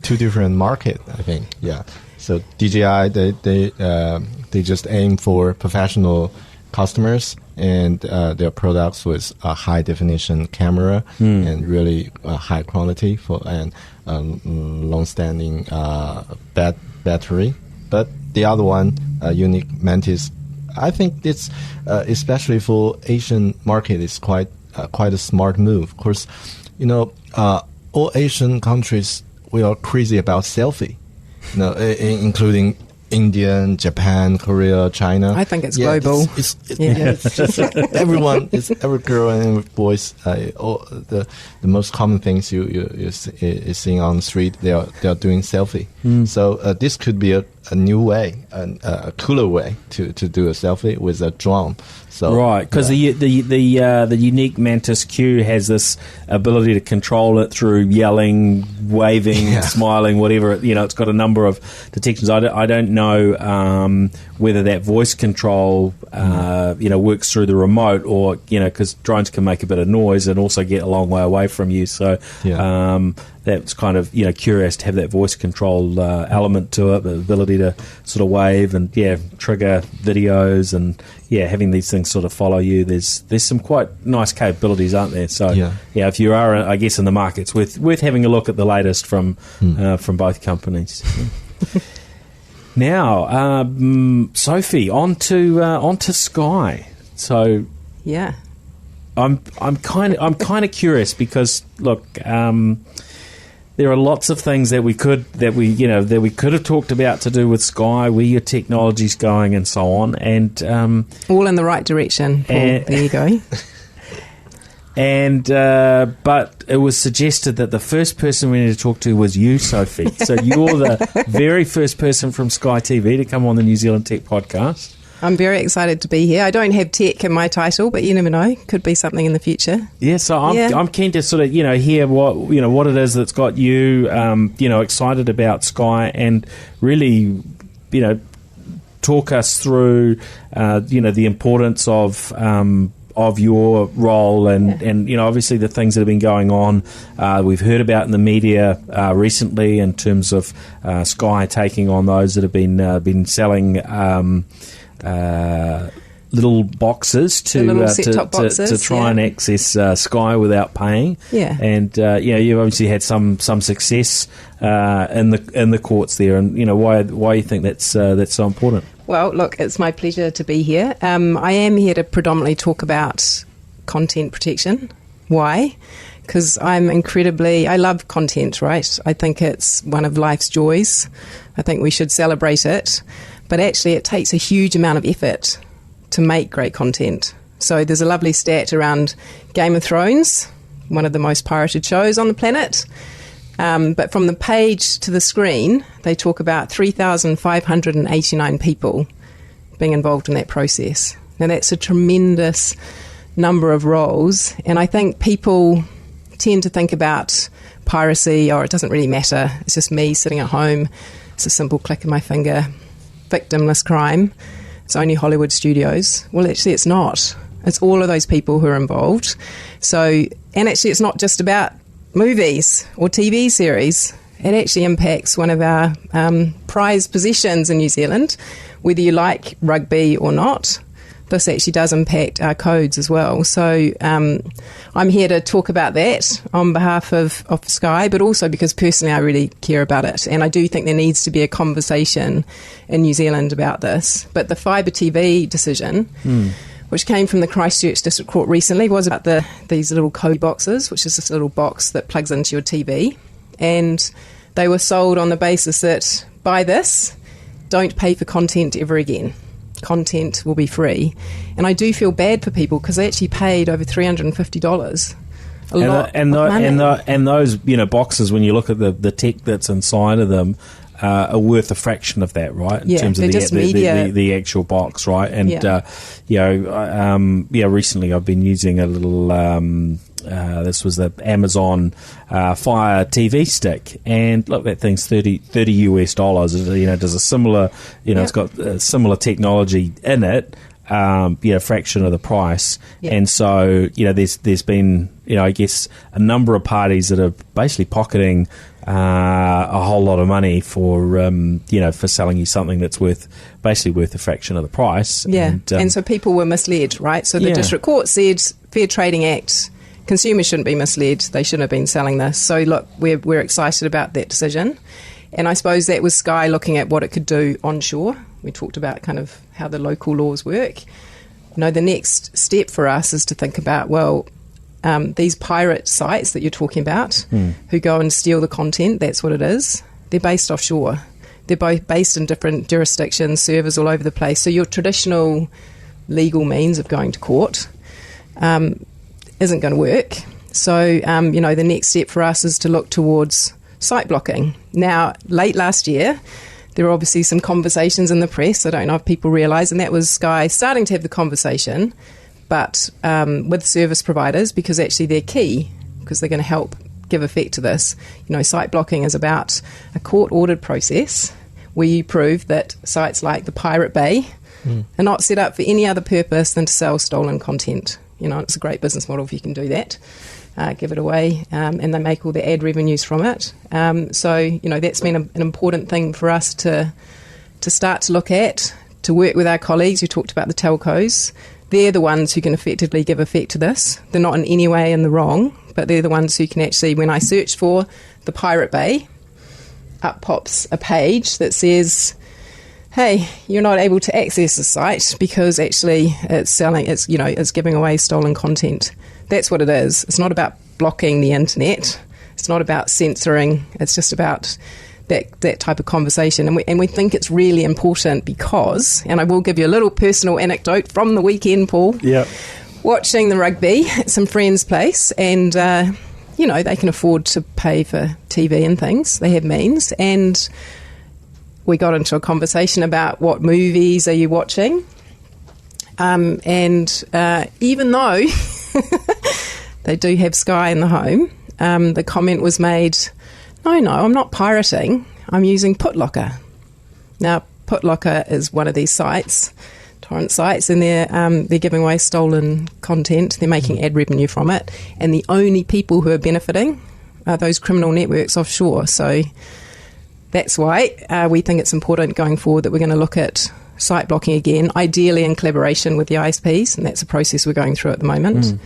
two different market. I think. Yeah. So DJI they just aim for professional customers, and their products with a high definition camera and really high quality and long-standing battery. But the other one, Unique Mantis, I think it's especially for Asian market is quite a smart move. Of course, all Asian countries, we are crazy about selfie, including India, Japan, Korea, China. I think it's global. It's just everyone, every girl and every boys. The most common things you seeing on the street, they are doing selfie. So this could be a new way, a cooler way to do a selfie with a drone. So, right, because the Unique Mantis Q has this ability to control it through yelling, waving, smiling, whatever. It's got a number of detections. I don't know whether that voice control works through the remote, or because drones can make a bit of noise and also get a long way away from you. So that's kind of curious to have that voice control element to it, the ability to sort of wave and trigger videos and having these things sort of follow you. There's some quite nice capabilities, aren't there? So if you are, I guess, in the market, it's worth having a look at the latest from both companies. Now, Sophie, on to Sky. So I'm kind of curious because look. There are lots of things that we could have talked about to do with Sky, where your technology's going, and so on, and all in the right direction. Paul. There you go. And but it was suggested that the first person we need to talk to was you, Sophie. So you're the very first person from Sky TV to come on the New Zealand Tech Podcast. I'm very excited to be here. I don't have tech in my title, but you never know. Could be something in the future. Yeah, so I'm keen to sort of hear what it is that's got you excited about Sky, and really talk us through the importance of your role and obviously the things that have been going on. We've heard about in the media recently in terms of Sky taking on those that have been selling. Little boxes to try and access Sky without paying. Yeah, and you obviously had some success in the courts there, and why you think that's so important. Well, look, it's my pleasure to be here. I am here to predominantly talk about content protection. Why? Because I love content, right? I think it's one of life's joys. I think we should celebrate it. but actually it takes a huge amount of effort to make great content. So there's a lovely stat around Game of Thrones, one of the most pirated shows on the planet. But from the page to the screen, they talk about 3,589 people being involved in that process. Now, that's a tremendous number of roles, and I think people tend to think about piracy, or it doesn't really matter, it's just me sitting at home, it's a simple click of my finger, victimless crime, it's only Hollywood studios. Well, actually, it's not. It's all of those people who are involved. So, and actually, it's not just about movies or TV series. It actually impacts one of our prized possessions in New Zealand, whether you like rugby or not. This actually does impact our codes as well. So I'm here to talk about that on behalf of Sky, but also because personally I really care about it. And I do think there needs to be a conversation in New Zealand about this. But the Fibre TV decision, which came from the Christchurch District Court recently, was about these little code boxes, which is this little box that plugs into your TV. And they were sold on the basis that, buy this, don't pay for content ever again. Content will be free. And I do feel bad for people because they actually paid over $350. And those boxes, when you look at the tech that's inside of them, are worth a fraction of that, right? In terms of the actual box, right? And recently I've been using a little. This was the Amazon Fire TV stick, and look, that thing's $30 US. Does a similar, it's got similar technology in it. Fraction of the price, and so there's been I guess a number of parties that are basically pocketing a whole lot of money for for selling you something that's worth a fraction of the price. And so people were misled, right? So the District Court said Fair Trading Act. Consumers shouldn't be misled. They shouldn't have been selling this. So, look, we're excited about that decision. And I suppose that was Sky looking at what it could do onshore. We talked about kind of how the local laws work. The next step for us is to think about, these pirate sites that you're talking about who go and steal the content, that's what it is. They're based offshore. They're both based in different jurisdictions, servers all over the place. So your traditional legal means of going to court isn't going to work. So, the next step for us is to look towards site blocking. Now, late last year, there were obviously some conversations in the press, I don't know if people realise, and that was Sky starting to have the conversation, but with service providers, because actually they're key, because they're going to help give effect to this. Site blocking is about a court-ordered process where you prove that sites like the Pirate Bay are not set up for any other purpose than to sell stolen content. It's a great business model if you can do that, give it away, and they make all the ad revenues from it. So, that's been an important thing for us to start to look at, to work with our colleagues who talked about the telcos. They're the ones who can effectively give effect to this. They're not in any way in the wrong, but they're the ones who can actually, when I search for the Pirate Bay, up pops a page that says, hey, you're not able to access the site because actually it's giving away stolen content. That's what it is. It's not about blocking the internet. It's not about censoring. It's just about that type of conversation. And we think it's really important because, and I will give you a little personal anecdote from the weekend, Paul. Yeah. Watching the rugby at some friend's place, and they can afford to pay for TV and things. They have means, and we got into a conversation about what movies are you watching. And even though they do have Sky in the home, the comment was made, no, I'm not pirating, I'm using Putlocker. Now, Putlocker is one of these sites, torrent sites, and they're giving away stolen content. They're making ad revenue from it. And the only people who are benefiting are those criminal networks offshore. So that's why we think it's important going forward that we're going to look at site blocking again, ideally in collaboration with the ISPs, and that's a process we're going through at the moment.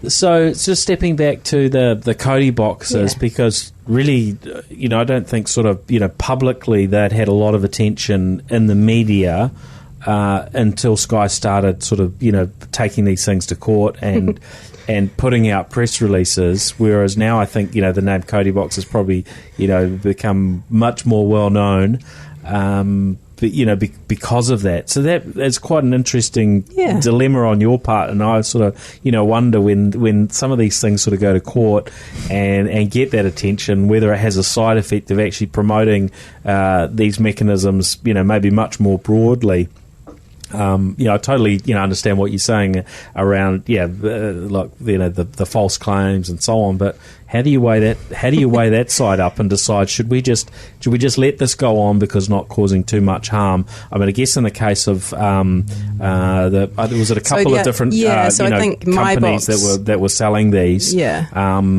So just stepping back to the Cody boxes, because really, I don't think publicly that had a lot of attention in the media until Sky started taking these things to court and and putting out press releases, whereas now I think, the name Cody Box has probably, become much more well known. because of that. So that's quite an interesting Yeah. dilemma on your part, and I sort of, wonder when some of these things sort of go to court and get that attention, whether it has a side effect of actually promoting these mechanisms, maybe much more broadly. I totally, understand what you're saying around, the false claims and so on. But how do you weigh that? How do you weigh that side up and decide should we just let this go on because not causing too much harm? I mean, I guess in the case of was it a couple of different I think companies that were selling these? Yeah.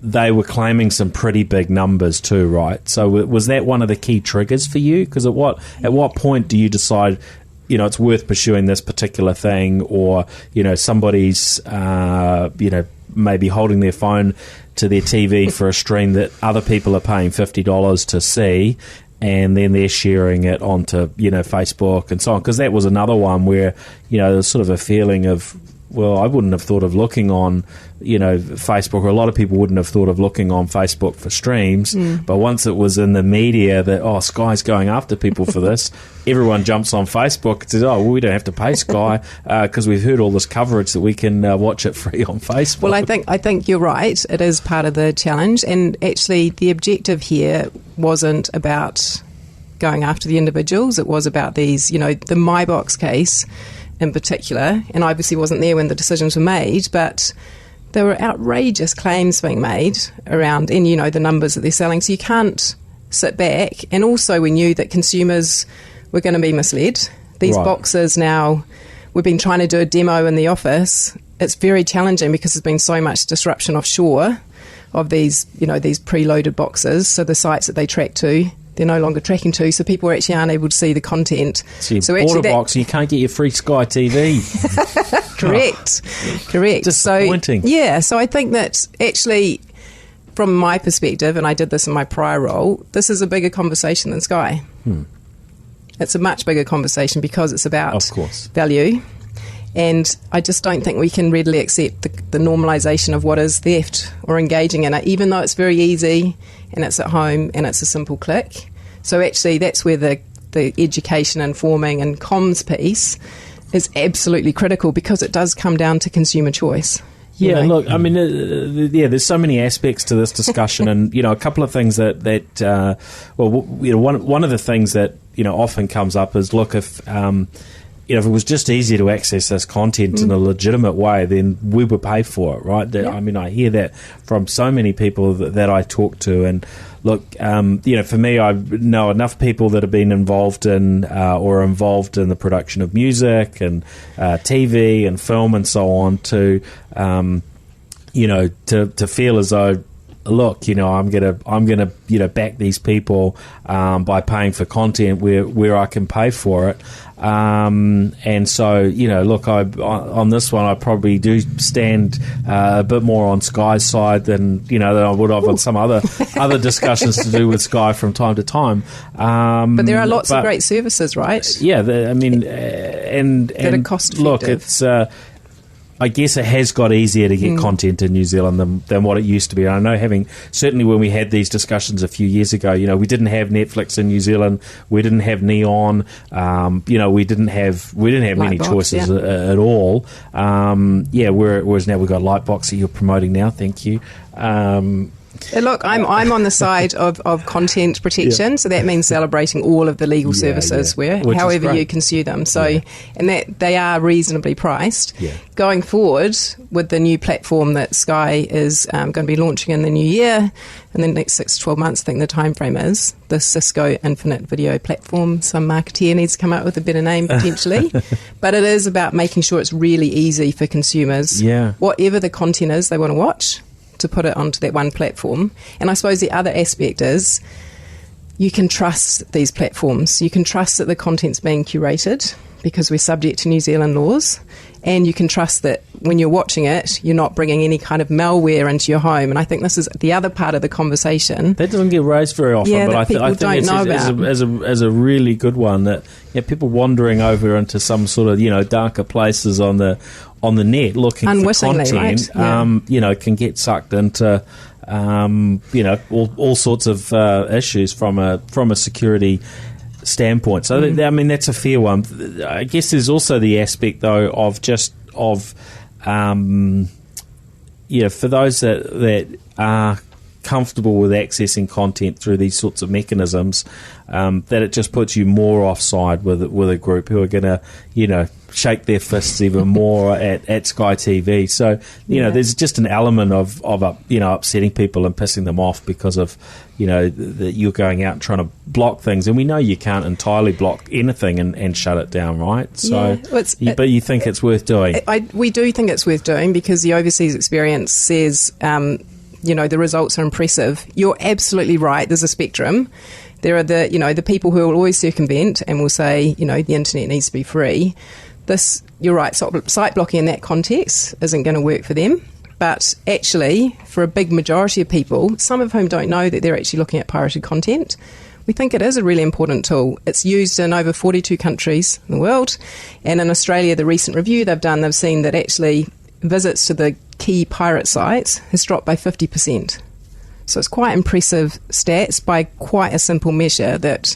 They were claiming some pretty big numbers too, right? So was that one of the key triggers for you? Because at what point do you decide, it's worth pursuing this particular thing, or, somebody's, maybe holding their phone to their TV for a stream that other people are paying $50 to see, and then they're sharing it onto, Facebook and so on? Because that was another one where, there's sort of a feeling of, well, I wouldn't have thought of looking on, Facebook, or a lot of people wouldn't have thought of looking on Facebook for streams. But once it was in the media that, Sky's going after people for this, everyone jumps on Facebook and says, we don't have to pay Sky because we've heard all this coverage that we can watch it free on Facebook. Well, I think you're right. It is part of the challenge. And actually, the objective here wasn't about going after the individuals. It was about these, the MyBox case in particular, and I obviously wasn't there when the decisions were made, but there were outrageous claims being made around, and the numbers that they're selling, so you can't sit back. And also we knew that consumers were going to be misled. These boxes now, we've been trying to do a demo in the office. It's very challenging because there's been so much disruption offshore of these, these preloaded boxes, so the sites that they track to, they're no longer tracking to, so people actually aren't able to see the content. So you bought a box and you can't get your free Sky TV. Correct. Disappointing. So I think that actually, from my perspective, and I did this in my prior role, this is a bigger conversation than Sky. It's a much bigger conversation because it's about, of course, value. And I just don't think we can readily accept the normalisation of what is theft or engaging in it, even though it's very easy and it's at home and it's a simple click. So actually that's where the education, informing and comms piece is absolutely critical, because it does come down to consumer choice. Yeah, look, I mean, there's so many aspects to this discussion, and a couple of things that one of the things that often comes up is, look, if if it was just easier to access this content in a legitimate way, then we would pay for it, right? I mean, I hear that from so many people that I talk to, and look, for me, I know enough people that have been involved in or are involved in the production of music and TV and film and so on to feel as though, look, I'm gonna back these people by paying for content where I can pay for it. And so, look, on this one, I probably do stand a bit more on Sky's side than I would have on some other discussions to do with Sky from time to time. But there are lots of great services, right? Yeah, and that are cost effective. Look, it's. I guess it has got easier to get content in New Zealand than what it used to be. And I know certainly when we had these discussions a few years ago, we didn't have Netflix in New Zealand, we didn't have Neon, we didn't have many choices at all. Whereas now we've got Lightbox that you're promoting now. Thank you. Look, I'm on the side of content protection, so that means celebrating all of the legal services however you consume them. So, and that they are reasonably priced. Yeah. Going forward with the new platform that Sky is going to be launching in the new year, in the next 6 to 12 months, I think the time frame is the Cisco Infinite Video Platform. Some marketeer needs to come up with a better name potentially, but it is about making sure it's really easy for consumers, whatever the content is they want to watch, to put it onto that one platform. And I suppose the other aspect is you can trust these platforms. You can trust that the content's being curated because we're subject to New Zealand laws, and you can trust that when you're watching it, you're not bringing any kind of malware into your home. And I think this is the other part of the conversation. That doesn't get raised very often, but I think as a really good one, that people wandering over into some sort of darker places on the net looking for content, right? Can get sucked into all sorts of issues from a security standpoint. So, I mean, that's a fair one. I guess there's also the aspect, though, of for those that are comfortable with accessing content through these sorts of mechanisms, that it just puts you more offside with a group who are going to, shake their fists even more at Sky TV. So, there's just an element of upsetting people and pissing them off because of, that you're going out and trying to block things. And we know you can't entirely block anything and shut it down, right? So, but you think it's worth doing? We do think it's worth doing because the overseas experience says, the results are impressive. You're absolutely right. There's a spectrum. There are the people who will always circumvent and will say, the internet needs to be free. You're right, site blocking in that context isn't going to work for them. But actually, for a big majority of people, some of whom don't know that they're actually looking at pirated content, we think it is a really important tool. It's used in over 42 countries in the world. And in Australia, the recent review they've seen that actually visits to the key pirate sites has dropped by 50%. So it's quite impressive stats by quite a simple measure that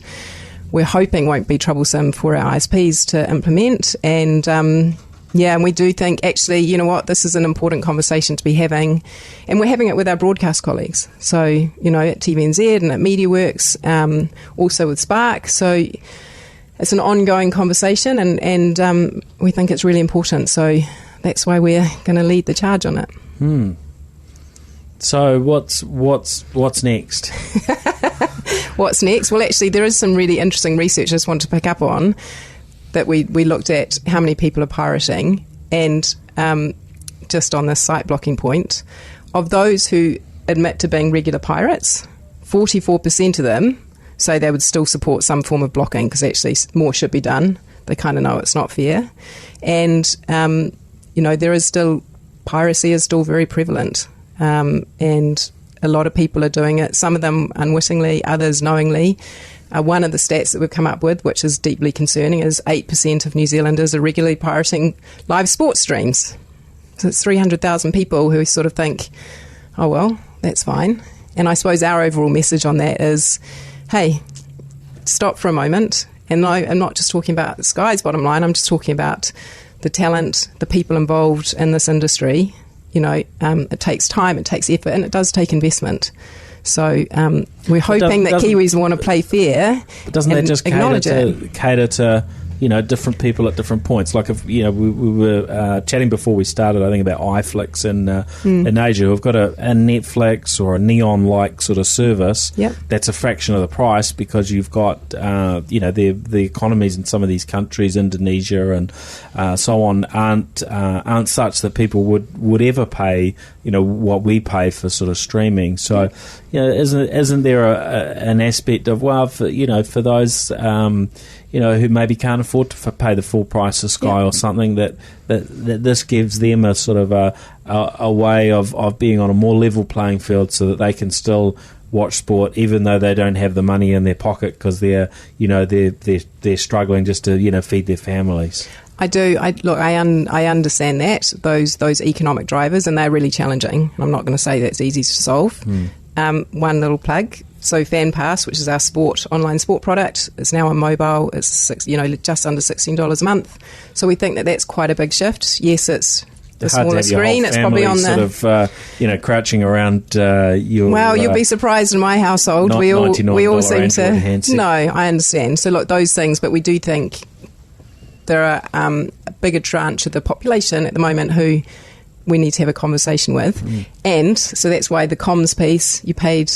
we're hoping won't be troublesome for our ISPs to implement. And and we do think, actually, this is an important conversation to be having. And we're having it with our broadcast colleagues. So, at TVNZ and at MediaWorks, also with Spark. So it's an ongoing conversation and we think it's really important. So that's why we're going to lead the charge on it. So what's next? What's next? Well, actually, there is some really interesting research I just want to pick up on that we looked at how many people are pirating, and just on this site blocking point, of those who admit to being regular pirates, 44% of them say they would still support some form of blocking because actually more should be done. They kind of know it's not fair. And, there is still, piracy is still very prevalent. And a lot of people are doing it, some of them unwittingly, others knowingly. One of the stats that we've come up with, which is deeply concerning, is 8% of New Zealanders are regularly pirating live sports streams. So it's 300,000 people who sort of think, oh, well, that's fine. And I suppose our overall message on that is, hey, stop for a moment. And I'm not just talking about Sky's bottom line, I'm just talking about the talent, the people involved in this industry. It takes time, it takes effort, and it does take investment. So we're hoping that Kiwis want to play fair. But doesn't that just cater to different people at different points? Like if we were chatting before we started, I think about iFlix in Asia, who've got a Netflix or a Neon-like sort of service. Yep. That's a fraction of the price because you've got the economies in some of these countries, Indonesia and so on, aren't such that people would ever pay what we pay for sort of streaming. So isn't there an aspect of for those who maybe can't afford to pay the full price of Sky or something, that this gives them a sort of a way of being on a more level playing field so that they can still watch sport even though they don't have the money in their pocket because they're struggling just to feed their families. I do. I understand that those economic drivers, and they're really challenging. I'm not going to say that's easy to solve. One little plug. So FanPass, which is our online sport product, is now on mobile. It's just under $16 a month. So we think that that's quite a big shift. Yes, it's the smaller screen. It's probably on the sort of crouching around your. Well, you'll be surprised in my household. We all seem to. Handset. No, I understand. So look, those things, but we do think there are a bigger tranche of the population at the moment who we need to have a conversation with. And so that's why the comms piece, you played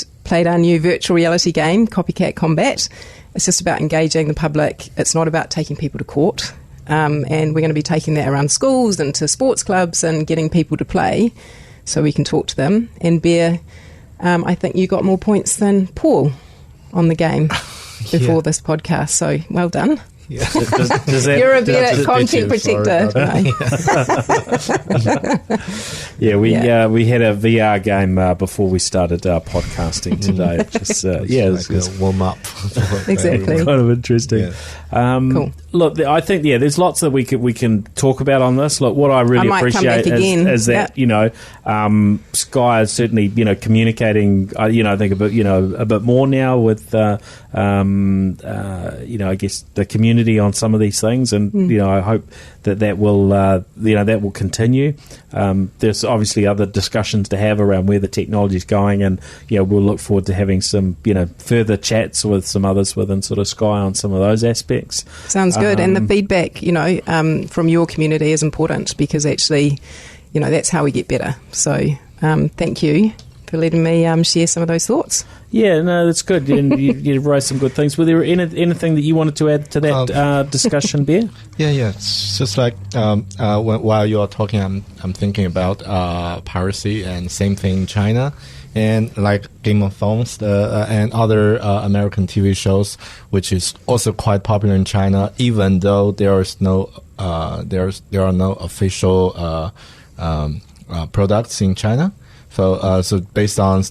our new virtual reality game, Copycat Combat. It's just about engaging the public. It's not about taking people to court. And we're going to be taking that around schools and to sports clubs and getting people to play so we can talk to them. And Bear, I think you got more points than Paul on the game before this podcast. So well done. Yeah. You're a better content protector. We had a VR game before we started podcasting today. Just it's like a warm up. Exactly. Kind of interesting. Yeah. Cool. Look, I think there's lots that we can talk about on this. Look, what I really appreciate is that Sky is certainly communicating. I think a bit more now with I guess the community on some of these things, and I hope that will continue. There's obviously other discussions to have around where the technology is going, and we'll look forward to having some further chats with some others within sort of Sky on some of those aspects. Sounds good. And the feedback from your community is important, because actually that's how we get better. So thank you for letting me share some of those thoughts. Yeah, no, that's good. And you raised some good things. Were there anything that you wanted to add to that discussion, Bear? Yeah. It's just like while you are talking, I'm thinking about piracy, and same thing in China. And like Game of Thrones and other American TV shows, which is also quite popular in China, even though there are no official products in China. So based on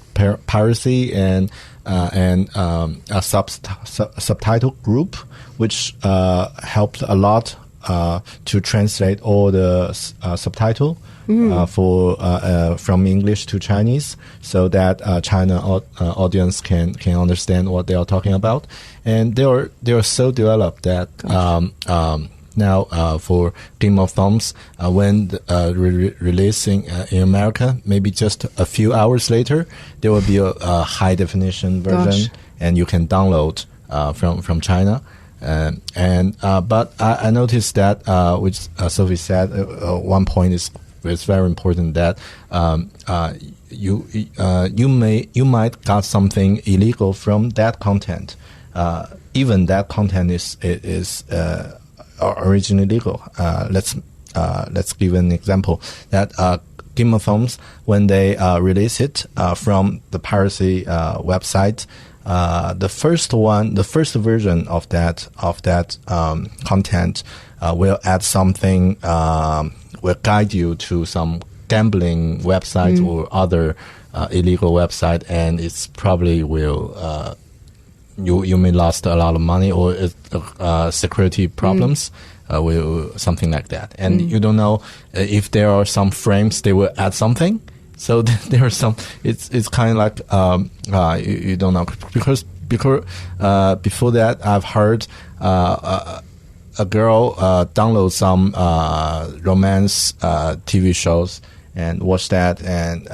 piracy and a subtitle group, which helped a lot to translate all the subtitle from English to Chinese, so that China audience can understand what they are talking about. And they are so developed that now for Game of Thrones, when releasing in America, maybe just a few hours later, there will be a high definition version, and you can download from China. But I noticed that, which Sophie said, one point is very important, that you might got something illegal from that content. Even that content is originally legal. Let's give an example that Game of Thrones, when they release it from the Piracy website, the first version of that content will add something, will guide you to some gambling website or other illegal website, and it's probably will you may lost a lot of money, or security problems, will something like that, and you don't know if there are some frames they will add something. So there are some. It's kind of like you don't know, because before that I've heard a girl download some romance TV shows and watch that, and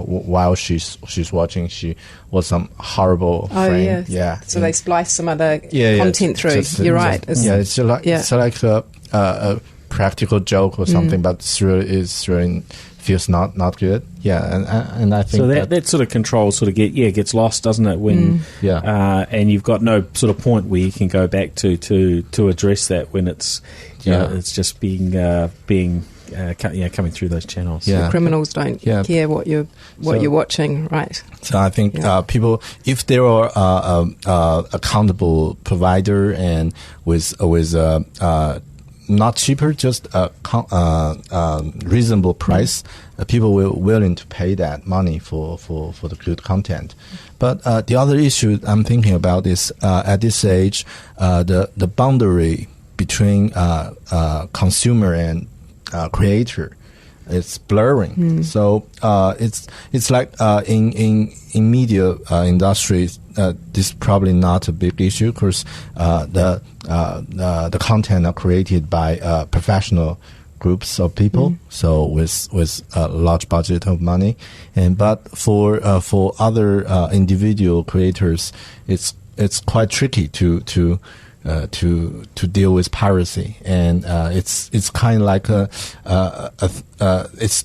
while she's watching, she was some horrible frame. Yeah. So they splice some other content through. You're right. It's like a practical joke or something, but it's really feels not good. Yeah, and I think so that sort of control sort of gets lost, doesn't it? When and you've got no sort of point where you can go back to address that when it's it's just being coming through those channels. The criminals don't care what you're watching, right? So I think people, if there are accountable provider and with not cheaper, just a reasonable price, people will willing to pay that money for the good content. But the other issue I'm thinking about is at this age, the boundary between consumer and creator is blurring. So it's like in media industries, this is probably not a big issue, because the content are created by professional groups of people, so with a large budget of money, but for other individual creators, it's quite tricky to deal with piracy, and it's kind of like it's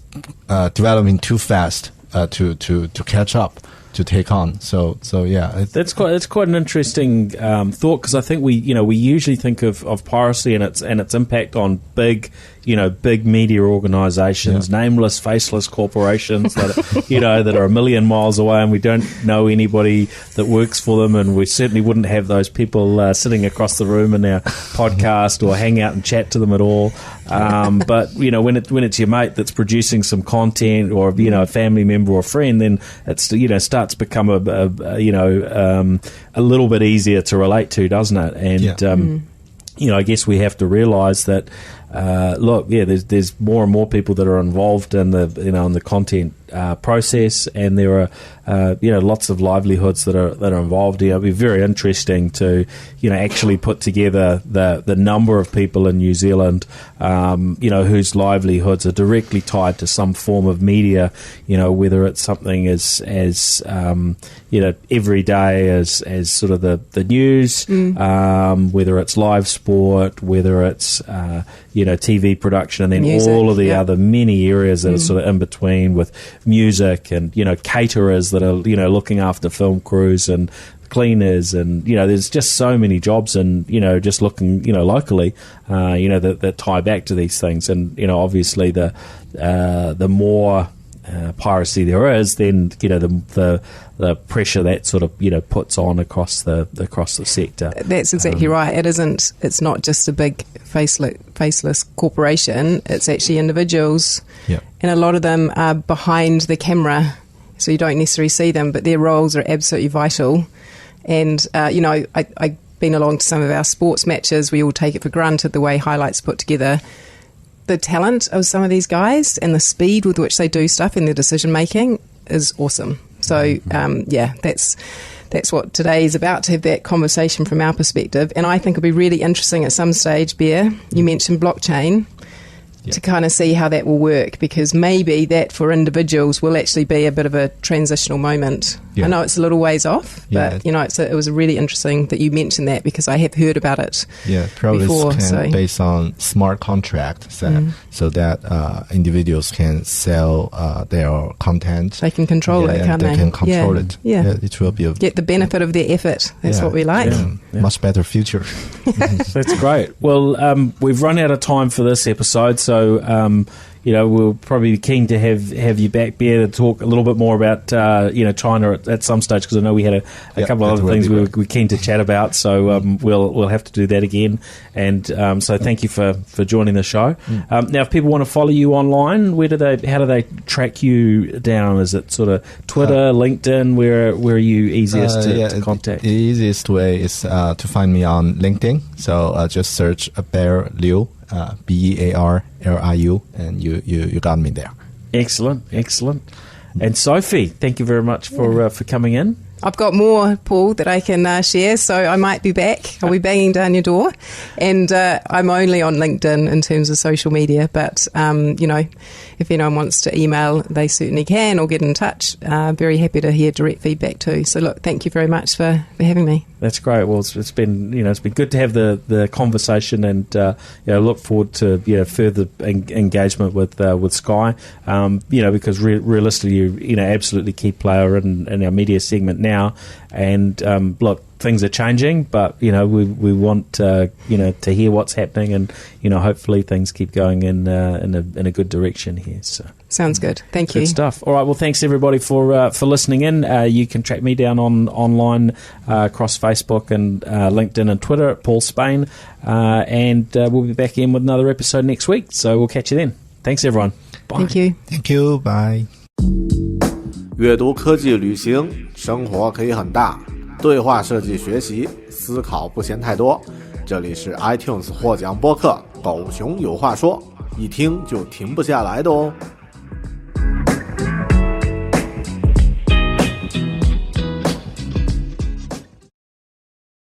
developing too fast to catch up, to take on. So yeah, that's quite an interesting thought, because I think we usually think of piracy and its impact on big media organisations, nameless, faceless corporations that are a million miles away, and we don't know anybody that works for them, and we certainly wouldn't have those people sitting across the room in our podcast or hang out and chat to them at all. But when it's your mate that's producing some content, or a family member or friend, then it's starts to become a little bit easier to relate to, doesn't it? And I guess we have to realise that there's more and more people that are involved in the content process, and there are lots of livelihoods that are involved here. It'll be very interesting to actually put together the number of people in New Zealand whose livelihoods are directly tied to some form of media, whether it's something as everyday as sort of the news, whether it's live sport, whether it's TV production, and then music, all of the other many areas that are sort of in between, with music and caterers that are looking after film crews and cleaners, and there's just so many jobs, and just looking locally that tie back to these things. And obviously the more piracy there is, then the pressure that sort of puts on across the sector. That's exactly right. It's not just a big faceless corporation. It's actually individuals, and a lot of them are behind the camera, so you don't necessarily see them, but their roles are absolutely vital. And I've been along to some of our sports matches. We all take it for granted the way highlights put together. The talent of some of these guys and the speed with which they do stuff in their decision making is awesome. So that's what today is about, to have that conversation from our perspective. And I think it'll be really interesting at some stage, Bear, you mentioned blockchain, to kind of see how that will work, because maybe that for individuals will actually be a bit of a transitional moment. I know it's a little ways off, but it was really interesting that you mentioned that, because I have heard about it probably before. Based on smart contract, so that individuals can sell their content. They can control it, can't they? They can control it. It will be get the benefit of their effort. That's what we like. Much better future. That's great. Well, we've run out of time for this episode, so we'll probably be keen to have you back, Bear, to talk a little bit more about China at some stage, because I know we had a couple of other things we were keen to chat about. So we'll have to do that again. And so thank you for joining the show. Now, if people want to follow you online, how do they track you down? Is it sort of Twitter, LinkedIn? Where are you easiest to contact? The easiest way is to find me on LinkedIn. So just search Bear Liu. Bearliu, and you got me there. Excellent. And Sophie, thank you very much for coming in. I've got more, Paul, that I can share, so I might be back. I'll be banging down your door. And I'm only on LinkedIn in terms of social media, but, if anyone wants to email, they certainly can, or get in touch. Very happy to hear direct feedback too. So, look, thank you very much for having me. That's great. Well, it's been good to have the conversation, and look forward to further engagement with Sky. Because realistically, you're absolutely key player in our media segment now. And look, things are changing, but we want to hear what's happening, and hopefully things keep going in a good direction here. So sounds good. Thank you. Good stuff. All right. Well, thanks everybody for listening in. You can track me down online across Facebook and LinkedIn and Twitter at Paul Spain, and we'll be back in with another episode next week. So we'll catch you then. Thanks everyone. Bye. Thank you. Thank you. Bye. 阅读、科技、旅行，生活可以很大。对话设计学习，思考不嫌太多。这里是 iTunes 获奖播客《狗熊有话说》，一听就停不下来的哦。